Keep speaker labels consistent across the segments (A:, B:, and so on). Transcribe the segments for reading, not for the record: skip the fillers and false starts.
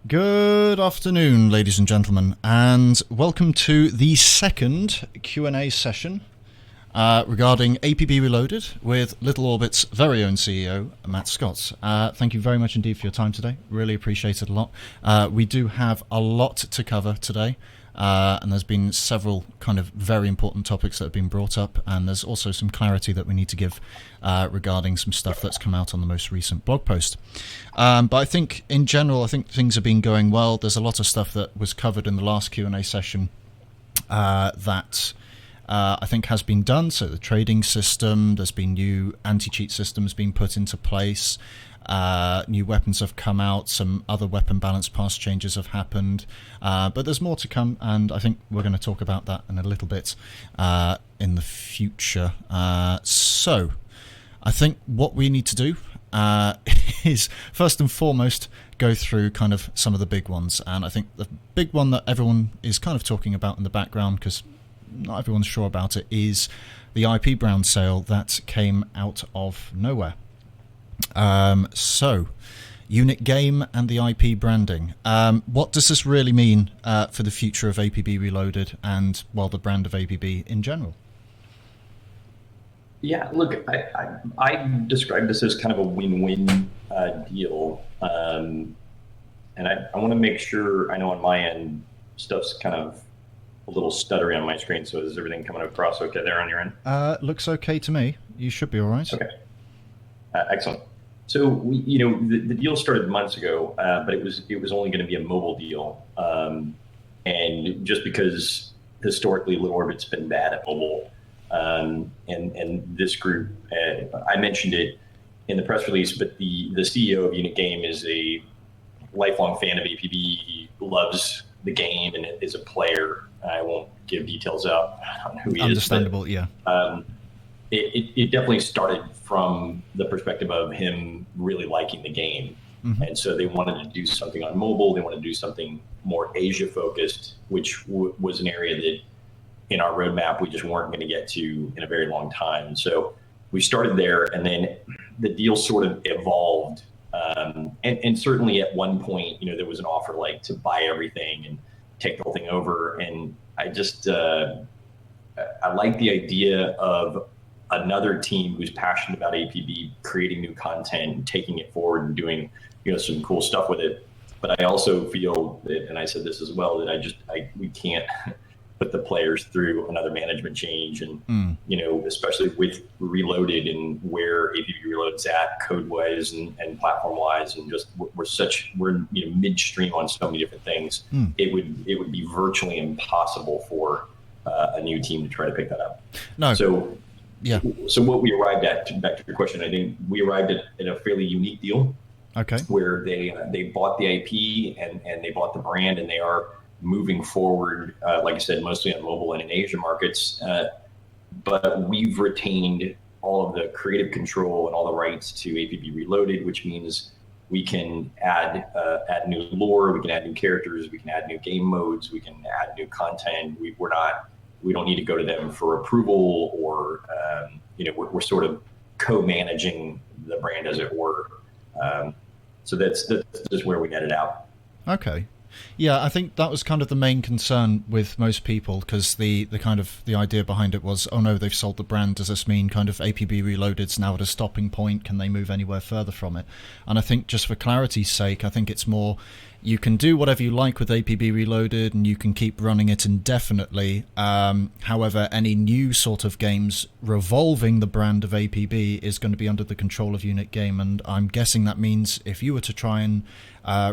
A: Good afternoon, ladies and gentlemen, and welcome to the second Q&A session regarding APB Reloaded with Little Orbit's very own CEO, Matt Scott. Thank you very much indeed for your time today. Really appreciate it a lot. We do have a lot to cover today, and there's been several kind of very important topics that have been brought up, and there's also some clarity that we need to give regarding some stuff that's come out on the most recent blog post. But I think in general, I think things have been going well. There's a lot of stuff that was covered in the last Q&A session that I think has been done. So the trading system, there's been new anti-cheat systems being put into place. New weapons have come out, some other weapon balance pass changes have happened, but there's more to come, and I think we're going to talk about that in a little bit in the future. So I think what we need to do is first and foremost go through kind of some of the big ones, and I think the big one that everyone is kind of talking about in the background, because not everyone's sure about it, is the IP brand sale that came out of nowhere. So, unit game and the IP branding. What does this really mean for the future of APB Reloaded and, well, the brand of APB in general?
B: Yeah, look, I describe this as kind of a win-win deal. And I want to make sure, I know on my end, stuff's kind of a little stuttery on my screen, so is everything coming across okay there on your end?
A: Looks okay to me. You should be all right.
B: Okay. Excellent. So the deal started months ago, but it was only going to be a mobile deal, and just because historically Little Orbit's been bad at mobile, and this group, I mentioned it in the press release, but the CEO of Unit Game is a lifelong fan of APB. He loves the game and is a player. I won't give details out on who he
A: Understandable,
B: is. Understandable, yeah. It definitely started from the perspective of him really liking the game. Mm-hmm. And so they wanted to do something on mobile. They wanted to do something more Asia focused, which was an area that in our roadmap we just weren't going to get to in a very long time. So we started there, and then the deal sort of evolved. And certainly at one point, there was an offer like to buy everything and take the whole thing over. And I just, I like the idea of another team who's passionate about APB creating new content and taking it forward and doing, some cool stuff with it. But I also feel that, and I said this as well, that we can't put the players through another management change. And, especially with Reloaded and where APB Reloaded's at code-wise and platform-wise, and just we're midstream on so many different things. It would be virtually impossible for a new team to try to pick that up.
A: No.
B: So,
A: yeah.
B: So what we arrived at, back to your question, I think we arrived at a fairly unique deal.
A: Okay.
B: Where they bought the IP and they bought the brand, and they are moving forward, like I said, mostly on mobile and in Asia markets. But we've retained all of the creative control and all the rights to APB Reloaded, which means we can add new lore, we can add new characters, we can add new game modes, we can add new content. We don't need to go to them for approval, or we're sort of co-managing the brand, as it were. So that's just where we netted out.
A: Okay. Yeah, I think that was kind of the main concern with most people, because the idea behind it was, oh no, they've sold the brand. Does this mean kind of APB Reloaded's now at a stopping point? Can they move anywhere further from it? And I think just for clarity's sake, I think it's more, you can do whatever you like with APB Reloaded and you can keep running it indefinitely. However, any new sort of games revolving the brand of APB is going to be under the control of Unit Game, and I'm guessing that means if you were to try and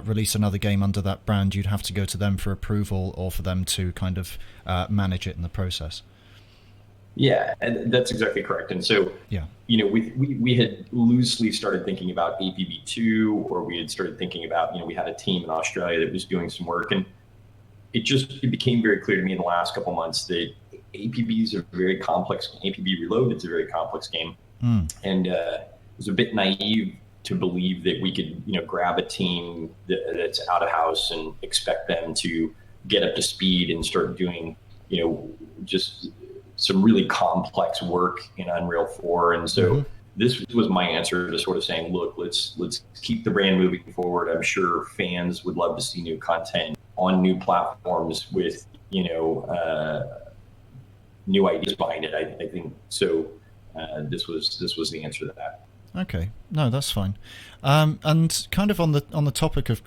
A: release another game under that brand, you'd have to go to them for approval or for them to kind of manage it in the process.
B: Yeah, and that's exactly correct. And so,
A: yeah,
B: we had loosely started thinking about APB2, or we had started thinking about, we had a team in Australia that was doing some work, and it became very clear to me in the last couple months that APB is a very complex. APB Reloaded is a very complex game, and it was a bit naive to believe that we could, grab a team that's out of house and expect them to get up to speed and start doing, just some really complex work in Unreal 4. And so this was my answer to sort of saying, look, let's keep the brand moving forward. I'm sure fans would love to see new content on new platforms with, new ideas behind it. I think so. This was the answer to that.
A: Okay, no, that's fine. And kind of on the topic of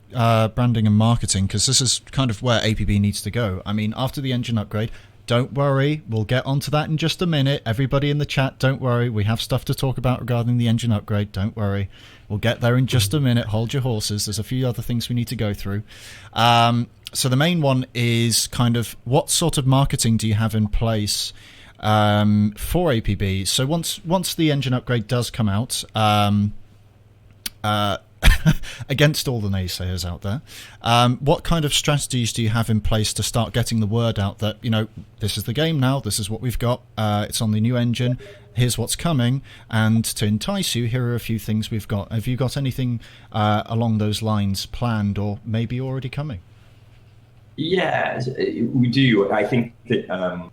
A: branding and marketing, because this is kind of where APB needs to go. I mean, after the engine upgrade, don't worry, we'll get onto that in just a minute. Everybody in the chat, don't worry, we have stuff to talk about regarding the engine upgrade. Don't worry, we'll get there in just a minute. Hold your horses. There's a few other things we need to go through. So the main one is kind of what sort of marketing do you have in place for APB? So once the engine upgrade does come out, against all the naysayers out there, what kind of strategies do you have in place to start getting the word out that, this is the game now, this is what we've got, it's on the new engine, here's what's coming, and to entice you, here are a few things we've got. Have you got anything along those lines planned or maybe already coming?
B: Yeah, we do. I think that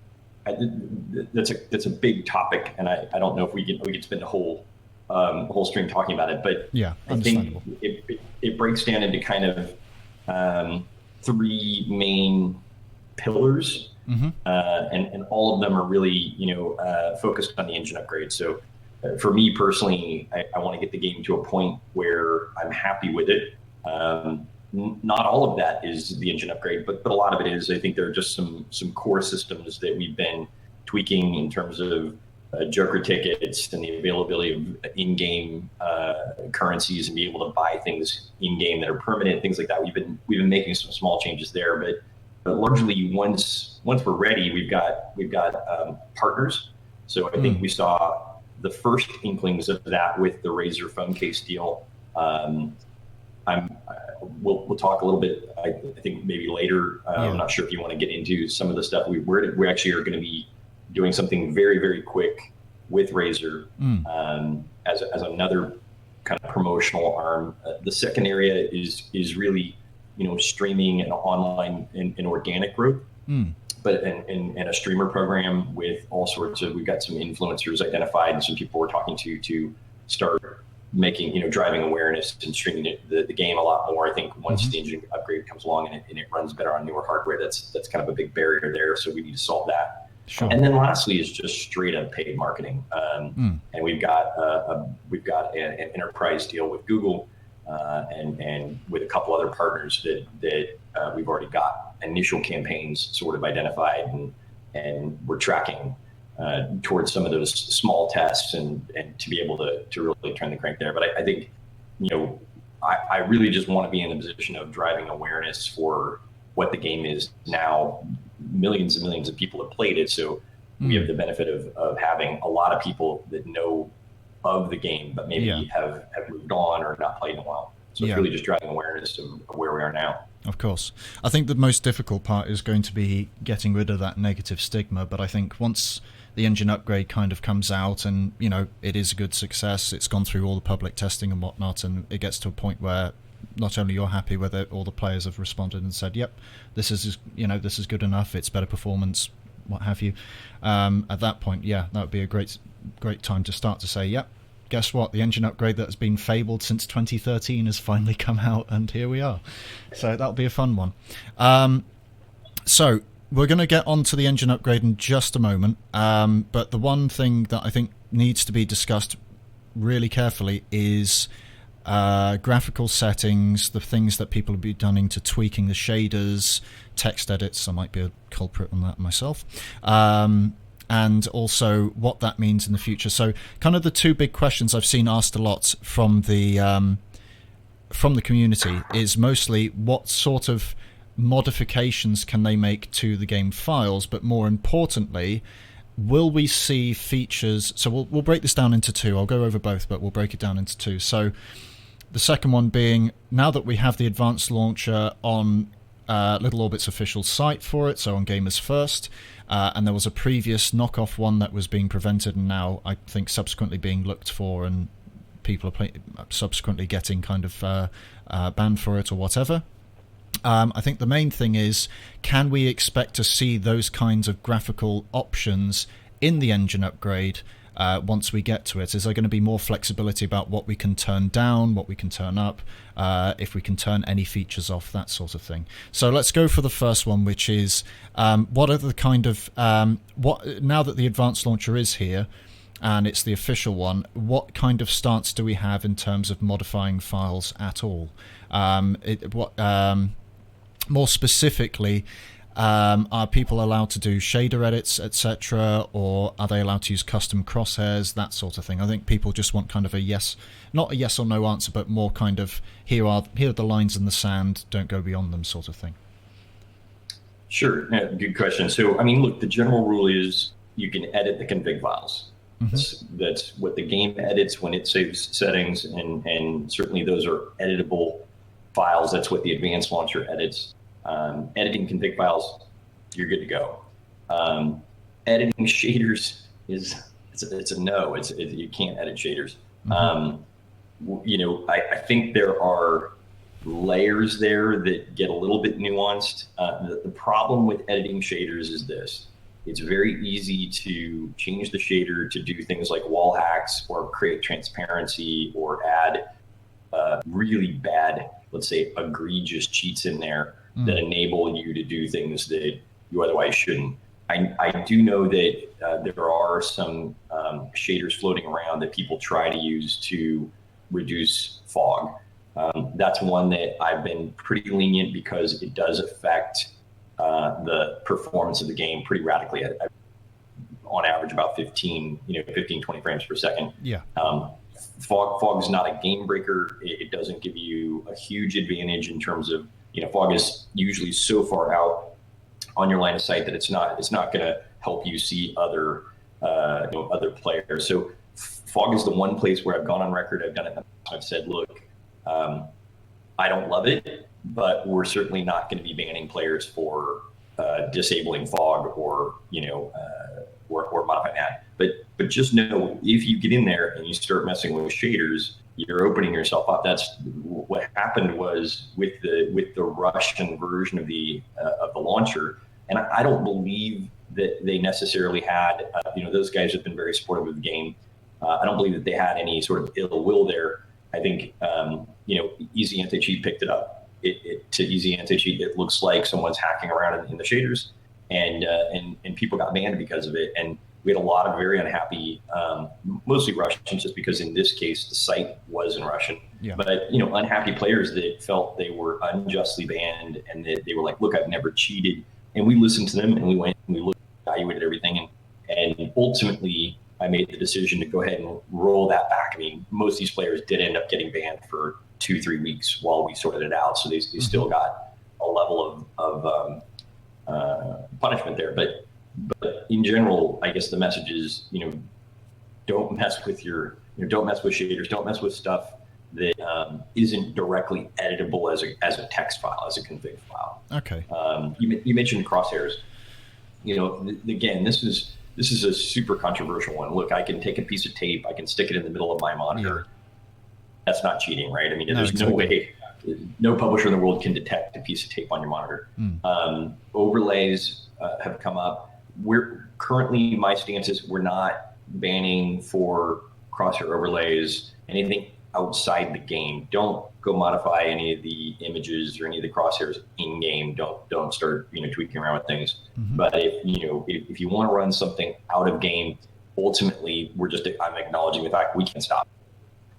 B: that's a big topic, and I don't know if we can spend a whole stream talking about it, but
A: yeah,
B: I think it breaks down into kind of three main pillars, and all of them are really focused on the engine upgrade. So for me personally, I want to get the game to a point where I'm happy with it. Not all of that is the engine upgrade, but a lot of it is. I think there are just some core systems that we've been tweaking in terms of Joker tickets and the availability of in-game currencies and be able to buy things in-game that are permanent, things like that. We've been making some small changes there, but largely once we're ready, we've got partners. So I think we saw the first inklings of that with the Razer phone case deal. We'll talk a little bit, I think maybe later. I'm not sure if you want to get into some of the stuff. We actually are going to be doing something very, very quick with Razer as another kind of promotional arm. The second area is really, streaming and online and organic growth, but in a streamer program with all sorts of, we've got some influencers identified and some people we're talking to start making, driving awareness and streaming the game a lot more. I think once the engine upgrade comes along and it runs better on newer hardware, that's kind of a big barrier there. So we need to solve that.
A: Sure.
B: And then lastly is just straight up paid marketing. And we've got an enterprise deal with Google and with a couple other partners that we've already got initial campaigns sort of identified, and we're tracking towards some of those small tests and to be able to really turn the crank there. But I think, I really just want to be in the position of driving awareness for what the game is now. Millions and millions of people have played it. So we have the benefit of having a lot of people that know of the game, but maybe have moved on or not played in a while. So it's really just driving awareness of where we are now.
A: Of course. I think the most difficult part is going to be getting rid of that negative stigma. But I think once the engine upgrade kind of comes out and, it is a good success, it's gone through all the public testing and whatnot, and it gets to a point where not only you're happy with it, all the players have responded and said, yep, this is good enough, it's better performance, what have you. At that point, that would be a great time to start to say, yep, guess what? The engine upgrade that has been fabled since 2013 has finally come out, and here we are. So that'll be a fun one. So we're going to get onto the engine upgrade in just a moment. But the one thing that I think needs to be discussed really carefully is graphical settings, the things that people will be done into tweaking the shaders, text edits. I might be a culprit on that myself. And also what that means in the future. So kind of the two big questions I've seen asked a lot from the community is mostly what sort of modifications can they make to the game files, but more importantly, will we see features? So we'll break this down into two. I'll go over both, but we'll break it down into two. So the second one being, now that we have the advanced launcher on Little Orbit's official site for it, so on Gamers First, and there was a previous knockoff one that was being prevented and now I think subsequently being looked for, and people are subsequently getting kind of banned for it or whatever. I think the main thing is, can we expect to see those kinds of graphical options in the engine upgrade once we get to it? Is there going to be more flexibility about what we can turn down, what we can turn up, if we can turn any features off, that sort of thing? So let's go for the first one, which is what are the kind of now that the advanced launcher is here and it's the official one, what kind of stance do we have in terms of modifying files at all? More specifically, are people allowed to do shader edits, etc., or are they allowed to use custom crosshairs, that sort of thing? I think people just want kind of a yes, not a yes or no answer, but more kind of here are the lines in the sand, don't go beyond them, sort of thing.
B: Sure, yeah, good question. So, I mean, look, the general rule is you can edit the config files. That's what the game edits when it saves settings, and certainly those are editable files. That's what the advanced launcher edits. Editing config files, you're good to go. Editing shaders it's a no. You can't edit shaders. I think there are layers there that get a little bit nuanced. The problem with editing shaders is this. It's very easy to change the shader to do things like wall hacks or create transparency or add really bad, let's say, egregious cheats in there that enable you to do things that you otherwise shouldn't. I do know that there are some shaders floating around that people try to use to reduce fog. That's one that I've been pretty lenient because it does affect the performance of the game pretty radically. On average, about 15, 20 frames per second.
A: Yeah.
B: Fog is not a game breaker. It doesn't give you a huge advantage in terms of, fog is usually so far out on your line of sight that it's not going to help you see other players. So fog is the one place where I've gone on record. I've done it. I've said, look, I don't love it, but we're certainly not going to be banning players for disabling fog or modifying that. But just know, if you get in there and you start messing with shaders, you're opening yourself up. That's what happened was with the Russian version of the launcher. And I don't believe that they necessarily had, those guys have been very supportive of the game. I don't believe that they had any sort of ill will there. I think, Easy Anti-Cheat picked it up. To Easy Anti-Cheat, it looks like someone's hacking around in the shaders, and people got banned because of it. And we had a lot of very unhappy, mostly Russians, just because in this case the site was in Russian. Yeah. But unhappy players that felt they were unjustly banned, and that they were like, "Look, I've never cheated." And we listened to them, and we went and we looked, evaluated everything, and ultimately I made the decision to go ahead and roll that back. I mean, most of these players did end up getting banned for 2-3 weeks while we sorted it out, so they still got a level of punishment there. But in general, I guess the message is, don't mess with don't mess with shaders, don't mess with stuff that isn't directly editable as a text file, as a config file.
A: Okay.
B: You mentioned crosshairs. Again, this is a super controversial one. Look, I can take a piece of tape, I can stick it in the middle of my monitor. Yeah. That's not cheating, right? I mean, there's no way, no publisher in the world can detect a piece of tape on your monitor. Overlays have come up. We're currently, my stance is we're not banning for crosshair overlays anything outside the game. Don't go modify any of the images or any of the crosshairs in game. Don't start tweaking around with things. But if you want to run something out of game, ultimately I'm acknowledging the fact we can stop.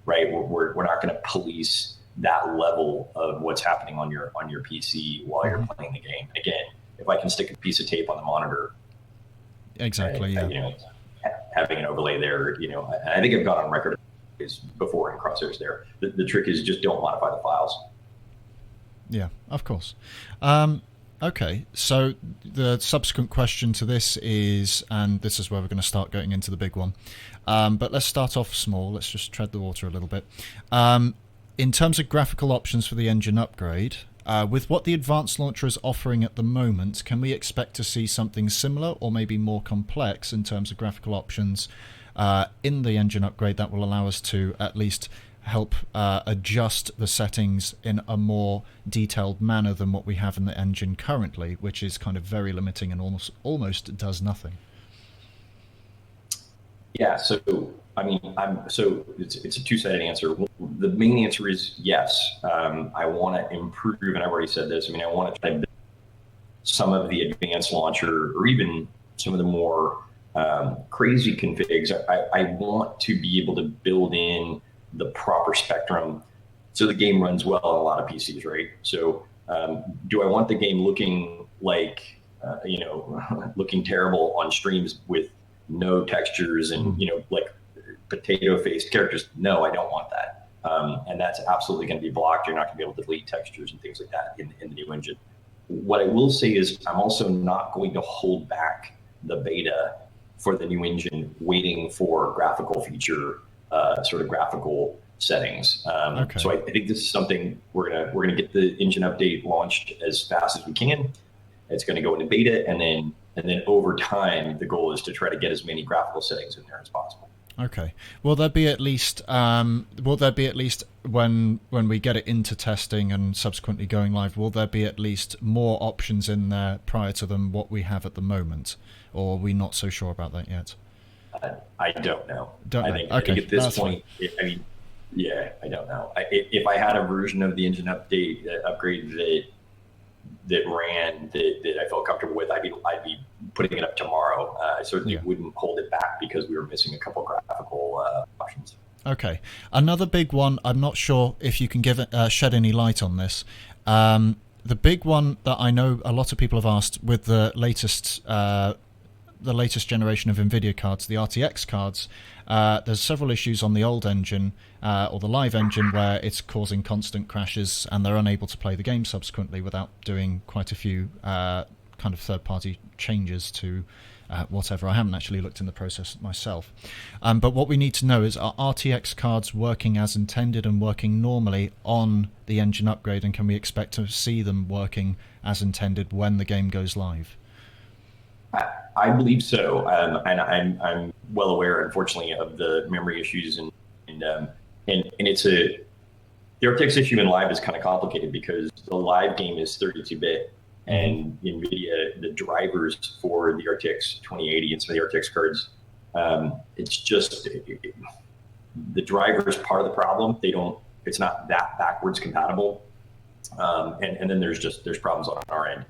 B: Right, we're not going to police that level of what's happening on your PC while you're playing the game. Again, if I can stick a piece of tape on the monitor,
A: exactly,
B: having an overlay there, I think I've gone on record before in crosshairs there. The trick is just don't modify the files.
A: Yeah, of course. Okay, so the subsequent question to this is, and this is where we're going to start going into the big one, but let's start off small. Let's just tread the water a little bit. In terms of graphical options for the engine upgrade, with what the advanced launcher is offering at the moment, can we expect to see something similar or maybe more complex in terms of graphical options in the engine upgrade that will allow us to at least help adjust the settings in a more detailed manner than what we have in the engine currently, which is kind of very limiting and almost does nothing?
B: Yeah. So, I mean, it's a two-sided answer. The main answer is yes. I want to improve, and I've already said this. I mean, I want to try to build some of the advanced launcher, or even some of the more crazy configs. I want to be able to build in the proper spectrum so the game runs well on a lot of PCs, right? So, do I want the game looking like, looking terrible on streams with no textures and, like potato faced characters? No, I don't want that. And that's absolutely going to be blocked. You're not going to be able to delete textures and things like that in the new engine. What I will say is I'm also not going to hold back the beta for the new engine, waiting for graphical feature, sort of graphical settings.
A: Okay.
B: So I think this is something we're gonna get the engine update launched as fast as we can. It's going to go into beta, and then over time, the goal is to try to get as many graphical settings in there as possible.
A: Okay. Will there be at least when we get it into testing and subsequently going live, will there be at least more options in there prior to them what we have at the moment, or are we not so sure about that yet?
B: I don't know.
A: I
B: think at
A: that's
B: this point, I don't know. If I had a version of the engine update upgrade that ran that I felt comfortable with, I'd be putting it up tomorrow. I certainly wouldn't hold it back because we were missing a couple graphical options.
A: Okay. Another big one, I'm not sure if you can shed any light on this. The big one that I know a lot of people have asked with the latest generation of NVIDIA cards, the RTX cards, there's several issues on the old engine, or the live engine, where it's causing constant crashes and they're unable to play the game subsequently without doing quite a few kind of third-party changes to whatever. I haven't actually looked in the process myself. But what we need to know is, are RTX cards working as intended and working normally on the engine upgrade, and can we expect to see them working as intended when the game goes live?
B: I believe so, and I'm well aware, unfortunately, of the memory issues, and it's the RTX issue in live is kind of complicated because the live game is 32-bit, and NVIDIA, the drivers for the RTX 2080 and some of the RTX cards, it's just the driver is part of the problem. It's not that backwards compatible, and then there's problems on our end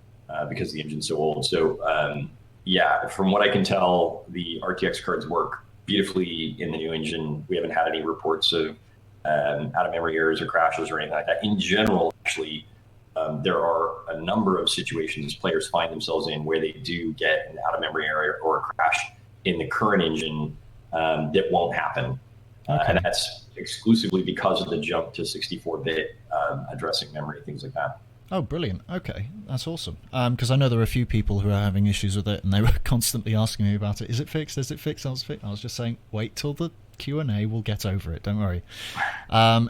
B: because the engine's so old. So. Yeah, from what I can tell, the RTX cards work beautifully in the new engine. We haven't had any reports of out-of-memory errors or crashes or anything like that. In general, actually, there are a number of situations players find themselves in where they do get an out-of-memory error or a crash in the current engine that won't happen. And that's exclusively because of the jump to 64-bit addressing memory, things like that.
A: Oh, brilliant. Okay, that's awesome. Because I know there are a few people who are having issues with it, and they were constantly asking me about it. Is it fixed? Is it fixed? I was just saying, wait till the Q&A, we'll get over it. Don't worry.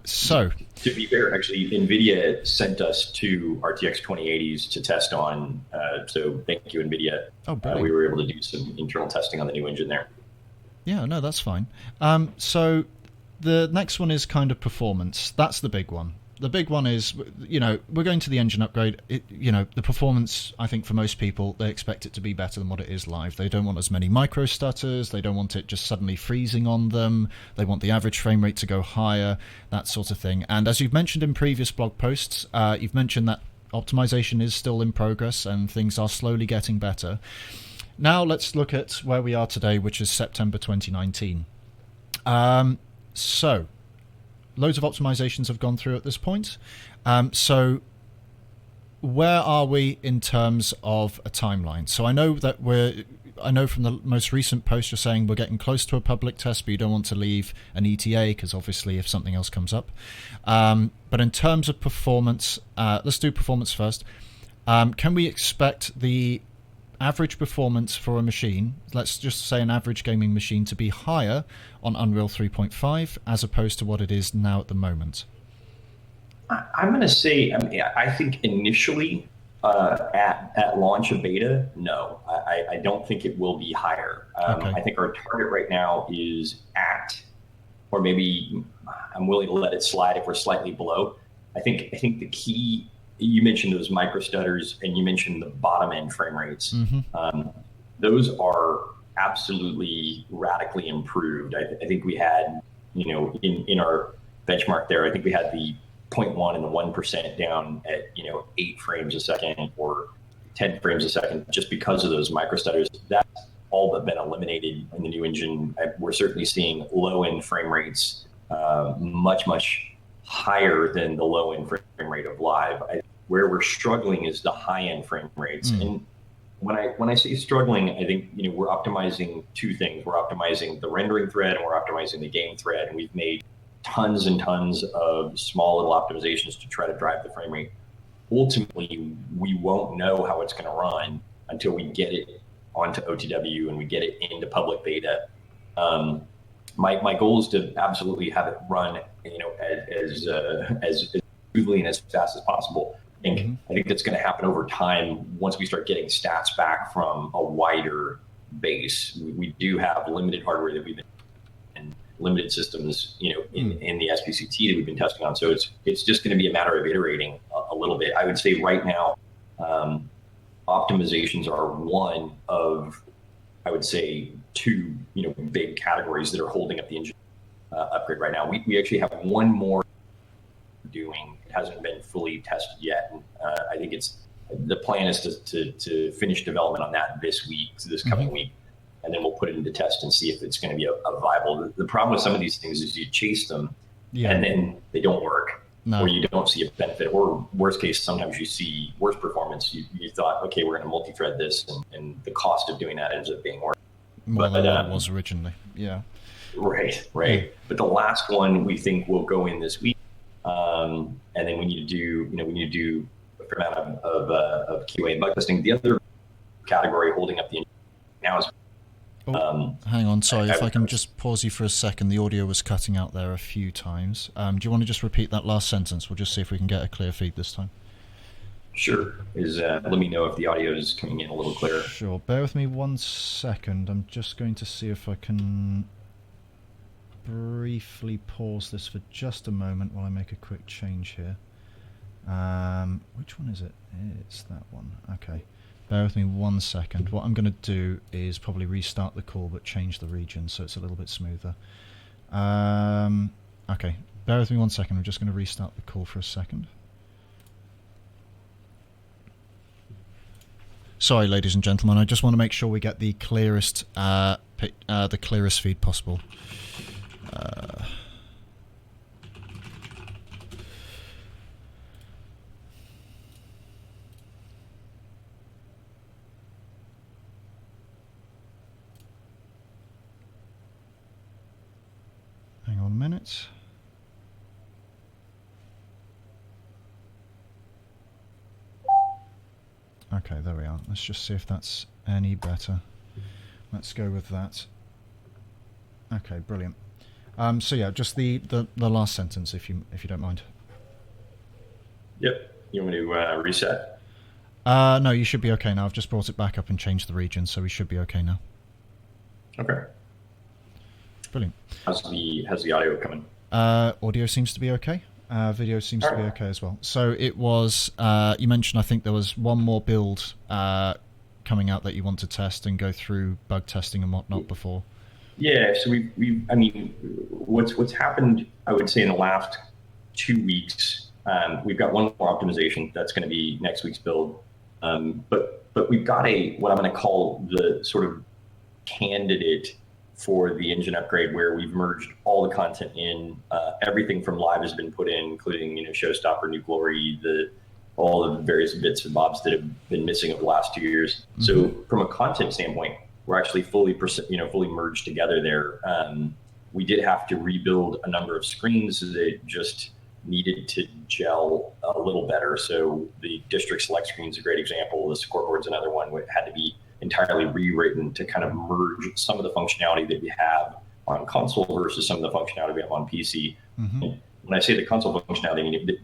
A: So,
B: to be fair, actually, NVIDIA sent us two RTX 2080s to test on. So thank you, NVIDIA.
A: Oh, brilliant.
B: We were able to do some internal testing on the new engine there.
A: Yeah, no, that's fine. So the next one is kind of performance. That's the big one. The big one is, we're going to the engine upgrade. The performance, I think for most people, they expect it to be better than what it is live. They don't want as many micro stutters. They don't want it just suddenly freezing on them. They want the average frame rate to go higher, that sort of thing. And as you've mentioned in previous blog posts, you've mentioned that optimization is still in progress and things are slowly getting better. Now let's look at where we are today, which is September 2019. So loads of optimizations have gone through at this point. So where are we in terms of a timeline? So I know from the most recent post you're saying we're getting close to a public test, but you don't want to leave an ETA because obviously if something else comes up. But in terms of performance, let's do performance first. Can we expect the average performance for a machine, let's just say an average gaming machine, to be higher on Unreal 3.5 as opposed to what it is now at the moment?
B: I'm going to say, I think initially at launch of beta, no. I don't think it will be higher. I think our target right now is at, or maybe I'm willing to let it slide if we're slightly below. I think the key, you mentioned those micro stutters and you mentioned the bottom end frame rates. Those are absolutely radically improved. I think we had, in our benchmark there, I think we had the 0.1 and the 1% down at 8 frames a second or 10 frames a second, just because of those micro stutters. That's all but been eliminated in the new engine. We're certainly seeing low end frame rates much higher than the low end frame rate of live. Where we're struggling is the high end frame rates. And when I say struggling, I think we're optimizing two things. We're optimizing the rendering thread and we're optimizing the game thread. And we've made tons and tons of small little optimizations to try to drive the frame rate. Ultimately, we won't know how it's going to run until we get it onto OTW and we get it into public beta. My goal is to absolutely have it run, as smoothly and as fast as possible. I think that's going to happen over time once we start getting stats back from a wider base. We do have limited hardware that we've been and limited systems, in the SPCT that we've been testing on. So it's just going to be a matter of iterating a little bit. I would say right now, optimizations are one of, I would say, two, big categories that are holding up the engine upgrade right now. We actually have one more doing. It hasn't been fully tested yet. And, I think the plan is to finish development on that this coming week. And then we'll put it into test and see if it's going to be a viable. The problem with some of these things is you chase them and then they don't work. No. Or you don't see a benefit, or worst case, sometimes you see worse performance. You thought, okay, we're going to multi-thread this, and the cost of doing that ends up being worse.
A: More than it was originally. Yeah.
B: Right. Yeah. But the last one we think will go in this week, and then we need to do a fair amount of QA and bug testing. The other category holding up the engine now is.
A: Hang on, sorry, if I can just pause you for a second. The audio was cutting out there a few times. Do you want to just repeat that last sentence? We'll just see if we can get a clear feed this time.
B: Sure. Let me know if the audio is coming in a little clearer.
A: Sure. Bear with me 1 second. I'm just going to see if I can briefly pause this for just a moment while I make a quick change here. Which one is it? It's that one. Okay. Bear with me 1 second. What I'm going to do is probably restart the call but change the region so it's a little bit smoother. Okay, bear with me 1 second. I'm just going to restart the call for a second. Sorry, ladies and gentlemen. I just want to make sure we get the clearest feed possible. Hang on a minute. Okay, there we are. Let's just see if that's any better. Let's go with that. Okay, brilliant. So yeah, just the last sentence, if you don't mind.
B: Yep. You want me to reset?
A: No, you should be okay now. I've just brought it back up and changed the region, so we should be okay now.
B: Okay.
A: Brilliant.
B: How's the audio coming?
A: Audio seems to be okay. Video seems to be okay as well. So it was, you mentioned, I think there was one more build coming out that you want to test and go through bug testing and whatnot before.
B: Yeah, so what's happened, I would say, in the last 2 weeks, we've got one more optimization that's going to be next week's build. But we've got what I'm going to call the sort of candidate for the engine upgrade, where we've merged all the content in. Everything from live has been put in, including Showstopper, New Glory, all the various bits and bobs that have been missing over the last 2 years. Mm-hmm. So from a content standpoint, we're actually fully merged together there. We did have to rebuild a number of screens that just needed to gel a little better. So the district select screen is a great example. The scoreboard's another one where it had to be entirely rewritten to kind of merge some of the functionality that we have on console versus some of the functionality we have on PC. Mm-hmm. And when I say the console functionality, I mean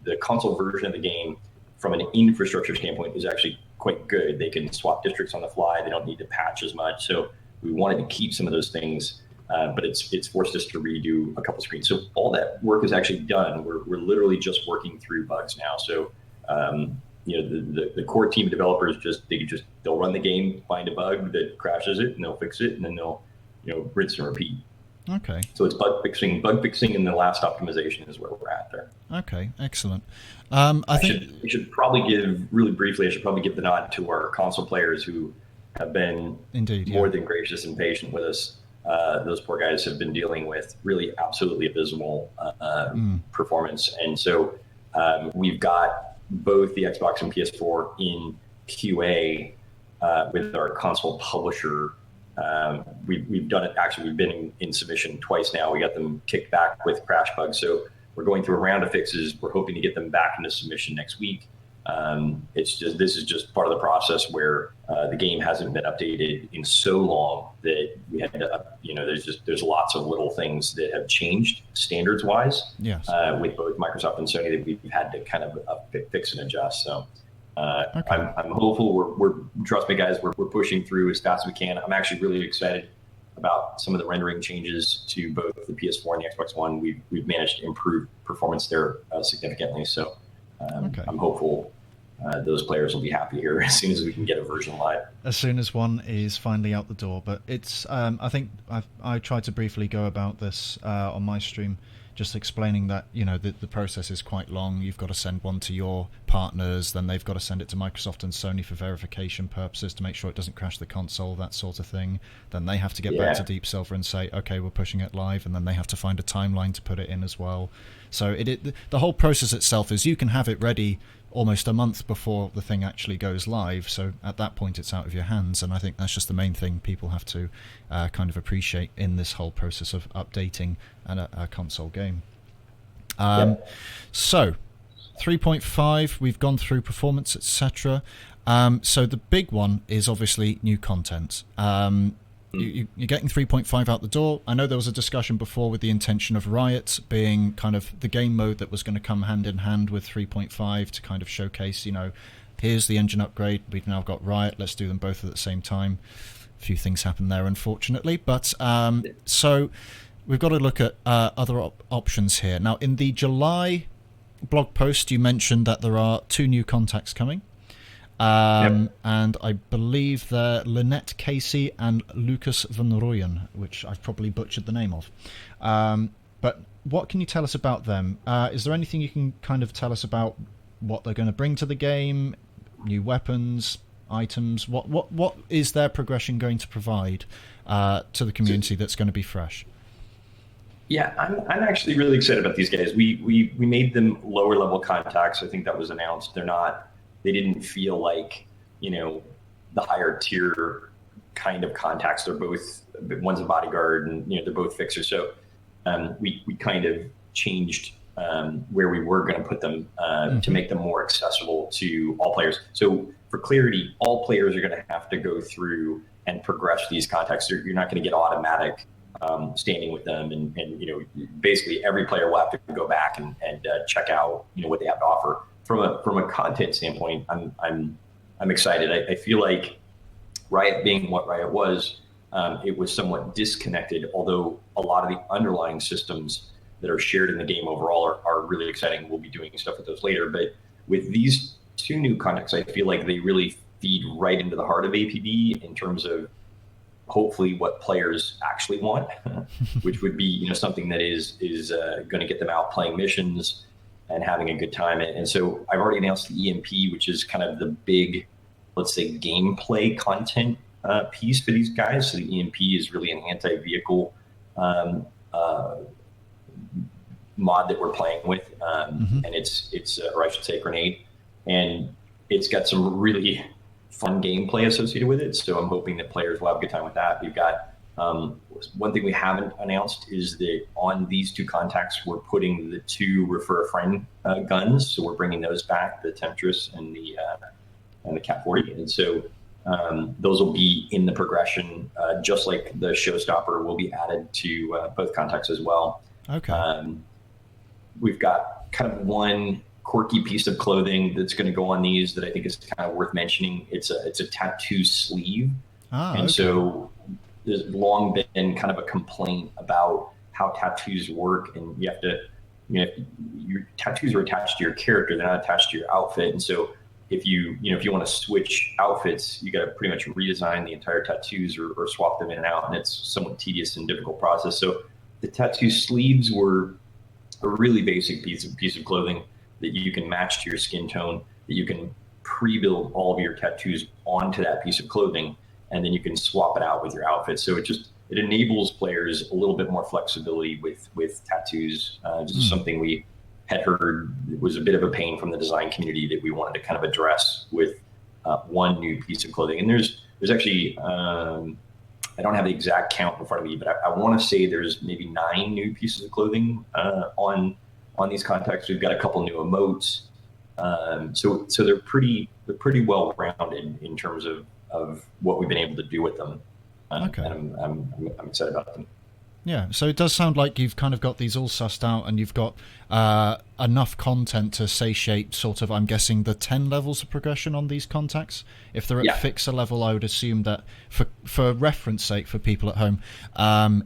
B: the console version of the game from an infrastructure standpoint is actually quite good. They can swap districts on the fly. They don't need to patch as much. So we wanted to keep some of those things, but it's forced us to redo a couple screens. So all that work is actually done. We're literally just working through bugs now. So the core team of developers they'll run the game, find a bug that crashes it, and they'll fix it, and then they'll rinse and repeat.
A: Okay.
B: So it's bug fixing, and the last optimization is where we're at there.
A: Okay, excellent.
B: I should probably give the nod to our console players who have been more than gracious and patient with us. Those poor guys have been dealing with really absolutely abysmal performance, and so we've got both the Xbox and PS4 in QA with our console publisher. We've done it. Actually, we've been in submission twice now. We got them kicked back with crash bugs, so we're going through a round of fixes. We're hoping to get them back into submission next week. This is just part of the process where the game hasn't been updated in so long that we had to, there's lots of little things that have changed standards wise.
A: Yes.
B: With both Microsoft and Sony that we've had to kind of fix and adjust. So okay. I'm hopeful. We're trust me, guys. We're pushing through as fast as we can. I'm actually really excited about some of the rendering changes to both the PS4 and the Xbox One. We've managed to improve performance there significantly. So I'm hopeful those players will be happy here as soon as we can get a version live.
A: As soon as one is finally out the door. But it's I think I tried to briefly go about this on my stream, just explaining that the process is quite long. You've got to send one to your partners, then they've got to send it to Microsoft and Sony for verification purposes to make sure it doesn't crash the console, that sort of thing. Then they have to get back to Deep Silver and say, okay, we're pushing it live, and then they have to find a timeline to put it in as well. So the whole process itself is you can have it ready almost a month before the thing actually goes live, so at that point it's out of your hands, and I think that's just the main thing people have to kind of appreciate in this whole process of updating a console game. So 3.5, we've gone through performance, etc. So the big one is obviously new content. You're getting 3.5 out the door. I know there was a discussion before with the intention of Riot being kind of the game mode that was going to come hand in hand with 3.5 to kind of showcase, here's the engine upgrade. We've now got Riot. Let's do them both at the same time. A few things happened there, unfortunately. But so we've got to look at other options here. Now, in the July blog post, you mentioned that there are 2 new contacts coming. And I believe they're Lynette Casey and Lucas Van Rooyen, which I've probably butchered the name of. But what can you tell us about them? Is there anything you can kind of tell us about what they're going to bring to the game? New weapons, items? What is their progression going to provide to the community that's going to be fresh?
B: Yeah, I'm actually really excited about these guys. We made them lower level contacts. I think that was announced. They didn't feel like, the higher tier kind of contacts. They're both, one's a bodyguard and, they're both fixers. So we kind of changed where we were going to put them to make them more accessible to all players. So for clarity, all players are going to have to go through and progress these contacts. You're not going to get automatic standing with them. And basically every player will have to go back and check out, what they have to offer. From a content standpoint, I'm excited. I feel like Riot being what Riot was, it was somewhat disconnected. Although a lot of the underlying systems that are shared in the game overall are really exciting. We'll be doing stuff with those later. But with these 2 new contacts, I feel like they really feed right into the heart of APB in terms of hopefully what players actually want, which would be something that is going to get them out playing missions and having a good time. And so I've already announced the EMP, which is kind of the big, let's say, gameplay content piece for these guys. So the EMP is really an anti-vehicle mod that we're playing with. And it's or I should say grenade. And it's got some really fun gameplay associated with it. So I'm hoping that players will have a good time with that. We've got one thing we haven't announced is that on these 2 contacts, we're putting the 2 refer a friend guns. So we're bringing those back, the Temptress and the Cat 40. And so those will be in the progression, just like the Showstopper will be added to both contacts as well.
A: Okay.
B: We've got kind of one quirky piece of clothing that's going to go on these that I think is kind of worth mentioning. It's a tattoo sleeve. So there's long been kind of a complaint about how tattoos work, and your tattoos are attached to your character; they're not attached to your outfit. And so, if you want to switch outfits, you got to pretty much redesign the entire tattoos or swap them in and out, and it's a somewhat tedious and difficult process. So the tattoo sleeves were a really basic piece of clothing that you can match to your skin tone, that you can pre-build all of your tattoos onto that piece of clothing, and then you can swap it out with your outfit. So it enables players a little bit more flexibility with tattoos. Just something we had heard was a bit of a pain from the design community that we wanted to kind of address with one new piece of clothing. And there's actually, I don't have the exact count in front of me, but I want to say there's maybe 9 new pieces of clothing on these contacts. We've got a couple new emotes. So they're pretty well rounded in terms of what we've been able to do with them.
A: Okay.
B: And I'm excited about them.
A: Yeah, so it does sound like you've kind of got these all sussed out, and you've got enough content to satiate sort of, I'm guessing, the 10 levels of progression on these contacts. If they're at fixer level, I would assume that, for reference sake for people at home,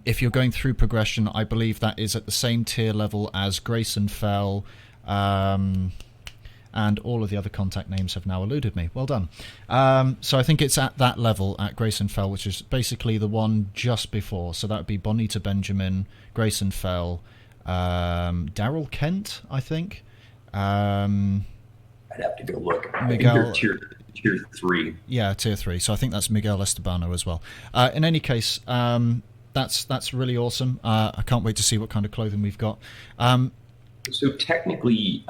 A: if you're going through progression, I believe that is at the same tier level as Grace and Fell, and all of the other contact names have now eluded me. Well done. So I think it's at that level at Grayson Fell, which is basically the one just before. So that would be Bonita Benjamin, Grayson Fell, Daryl Kent, I think.
B: I'd have to go look.
A: Miguel,
B: I think they're tier 3.
A: Yeah, tier 3. So I think that's Miguel Estabano as well. In any case, that's really awesome. I can't wait to see what kind of clothing we've got.
B: So technically,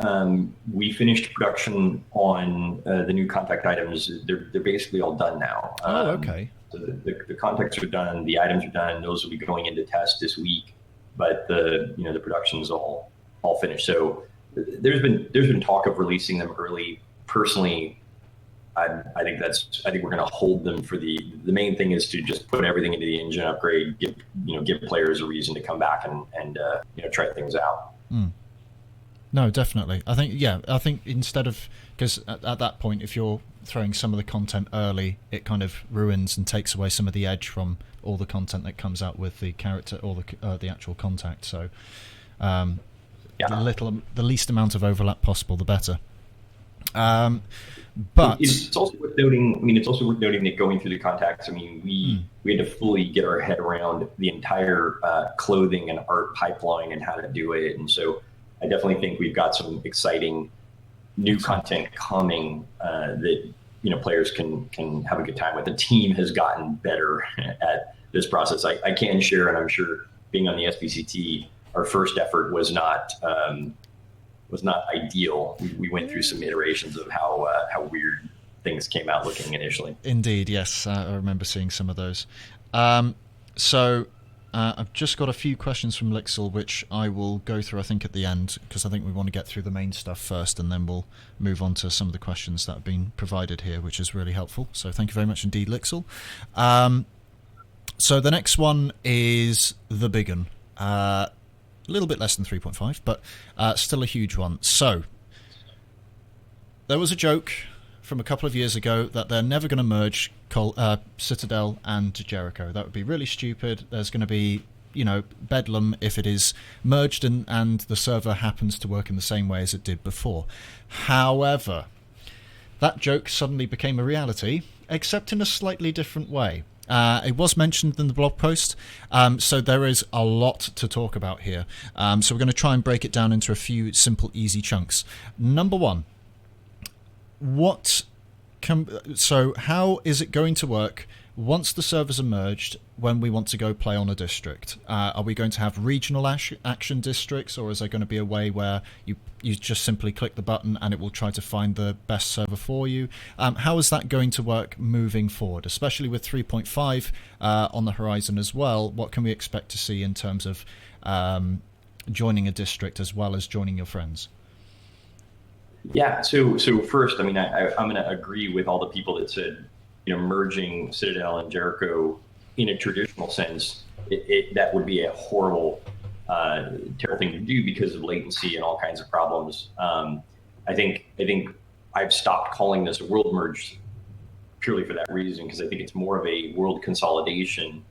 B: we finished production on the new contact items. They're basically all done now.
A: Okay.
B: So the contacts are done, the items are done. Those will be going into test this week, but the production's all finished. So there's been talk of releasing them early. Personally, I think we're going to hold them for the main thing is to just put everything into the engine upgrade, give players a reason to come back and try things out.
A: No, definitely. I think instead of, because at that point, if you're throwing some of the content early, it kind of ruins and takes away some of the edge from all the content that comes out with the character or the actual contact. So, the least amount of overlap possible, the better. But
B: it's also worth noting. That going through the contacts, we had to fully get our head around the entire clothing and art pipeline and how to do it, and so I definitely think we've got some exciting new content coming that players can have a good time with. The team has gotten better at this process. I can share, and I'm sure being on the SBCT, our first effort was not ideal. We went through some iterations of how weird things came out looking initially.
A: Indeed, yes, I remember seeing some of those. I've just got a few questions from Lixel, which I will go through, I think, at the end, because I think we want to get through the main stuff first, and then we'll move on to some of the questions that have been provided here, which is really helpful. So thank you very much indeed, Lixel. So the next one is the big one. A little bit less than 3.5, but still a huge one. So there was a joke from a couple of years ago that they're never going to merge Citadel and Jericho. That would be really stupid. There's going to be, bedlam if it is merged and the server happens to work in the same way as it did before. However, that joke suddenly became a reality, except in a slightly different way. It was mentioned in the blog post, so there is a lot to talk about here. So we're going to try and break it down into a few simple, easy chunks. Number one, how is it going to work once the servers are merged when we want to go play on a district? Are we going to have regional action districts, or is there going to be a way where you just simply click the button and it will try to find the best server for you? How is that going to work moving forward, especially with 3.5 on the horizon as well? What can we expect to see in terms of joining a district as well as joining your friends?
B: Yeah. So first, I'm going to agree with all the people that said, merging Citadel and Jericho in a traditional sense, that would be a horrible, terrible thing to do because of latency and all kinds of problems. I think I've stopped calling this a world merge purely for that reason, because I think it's more of a world consolidation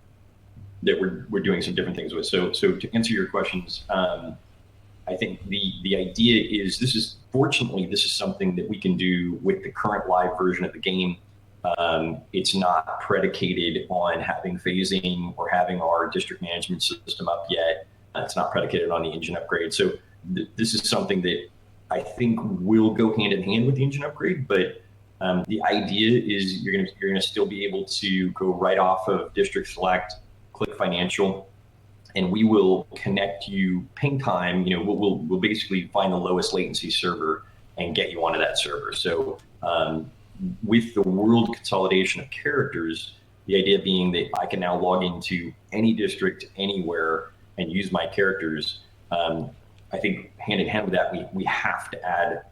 B: that we're doing some different things with. So to answer your questions, I think the idea is fortunately this is something that we can do with the current live version of the game. It's not predicated on having phasing or having our district management system up yet. It's not predicated on the engine upgrade. So this is something that I think will go hand in hand with the engine upgrade. But the idea is you're gonna still be able to go right off of district select, click financial, and we will connect you ping time. We'll basically find the lowest latency server and get you onto that server. So with the world consolidation of characters, the idea being that I can now log into any district anywhere and use my characters. I think hand in hand with that, we have to add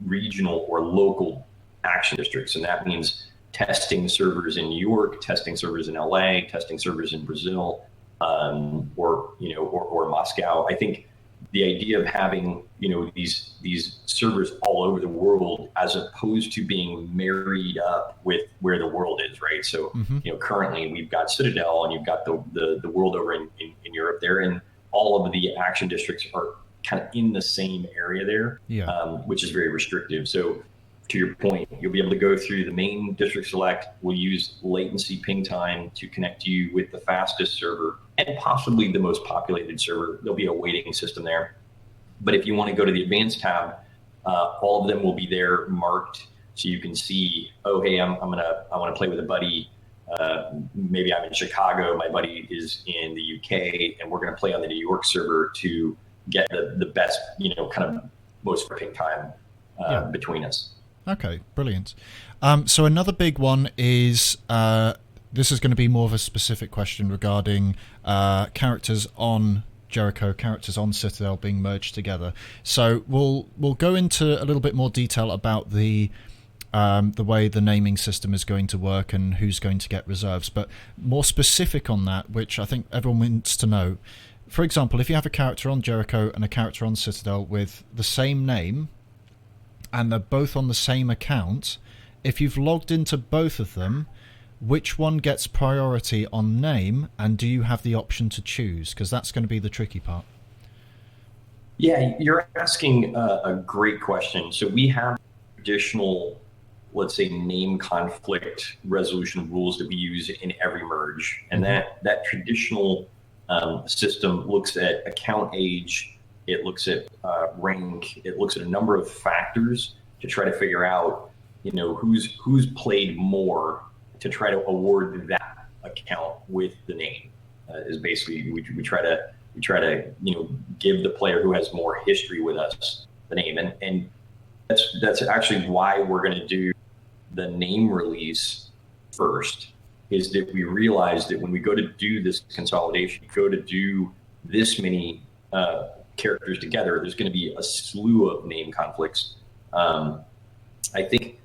B: regional or local action districts, and that means testing servers in New York, testing servers in LA, testing servers in Brazil, or Moscow. I think the idea of having these servers all over the world, as opposed to being married up with where the world is, right? So currently we've got Citadel, and you've got the world over in Europe there, and all of the action districts are kind of in the same area there, which is very restrictive. So to your point, you'll be able to go through the main district select. We'll use latency ping time to connect you with the fastest server and possibly the most populated server. There'll be a waiting system there. But if you want to go to the advanced tab, all of them will be there marked, so you can see, oh, hey, I want to play with a buddy. Maybe I'm in Chicago, my buddy is in the UK, and we're going to play on the New York server to get the best, kind of most ping time between us.
A: Okay, brilliant. So another big one is, this is going to be more of a specific question regarding characters on Jericho, characters on Citadel being merged together. So we'll go into a little bit more detail about the way the naming system is going to work and who's going to get reserves. But more specific on that, which I think everyone wants to know, for example, if you have a character on Jericho and a character on Citadel with the same name, and they're both on the same account, if you've logged into both of them, which one gets priority on name, and do you have the option to choose? Because that's going to be the tricky part.
B: Yeah, you're asking a great question. So we have traditional, let's say, name conflict resolution rules that we use in every merge. And that traditional system looks at account age, it looks at rank, it looks at a number of factors to try to figure out, who's played more, to try to award that account with the name. Is basically we try to give the player who has more history with us the name, and that's actually why we're going to do the name release first. Is that we realize that when we go to do this consolidation, go to do this many characters together, there's going to be a slew of name conflicts. I think,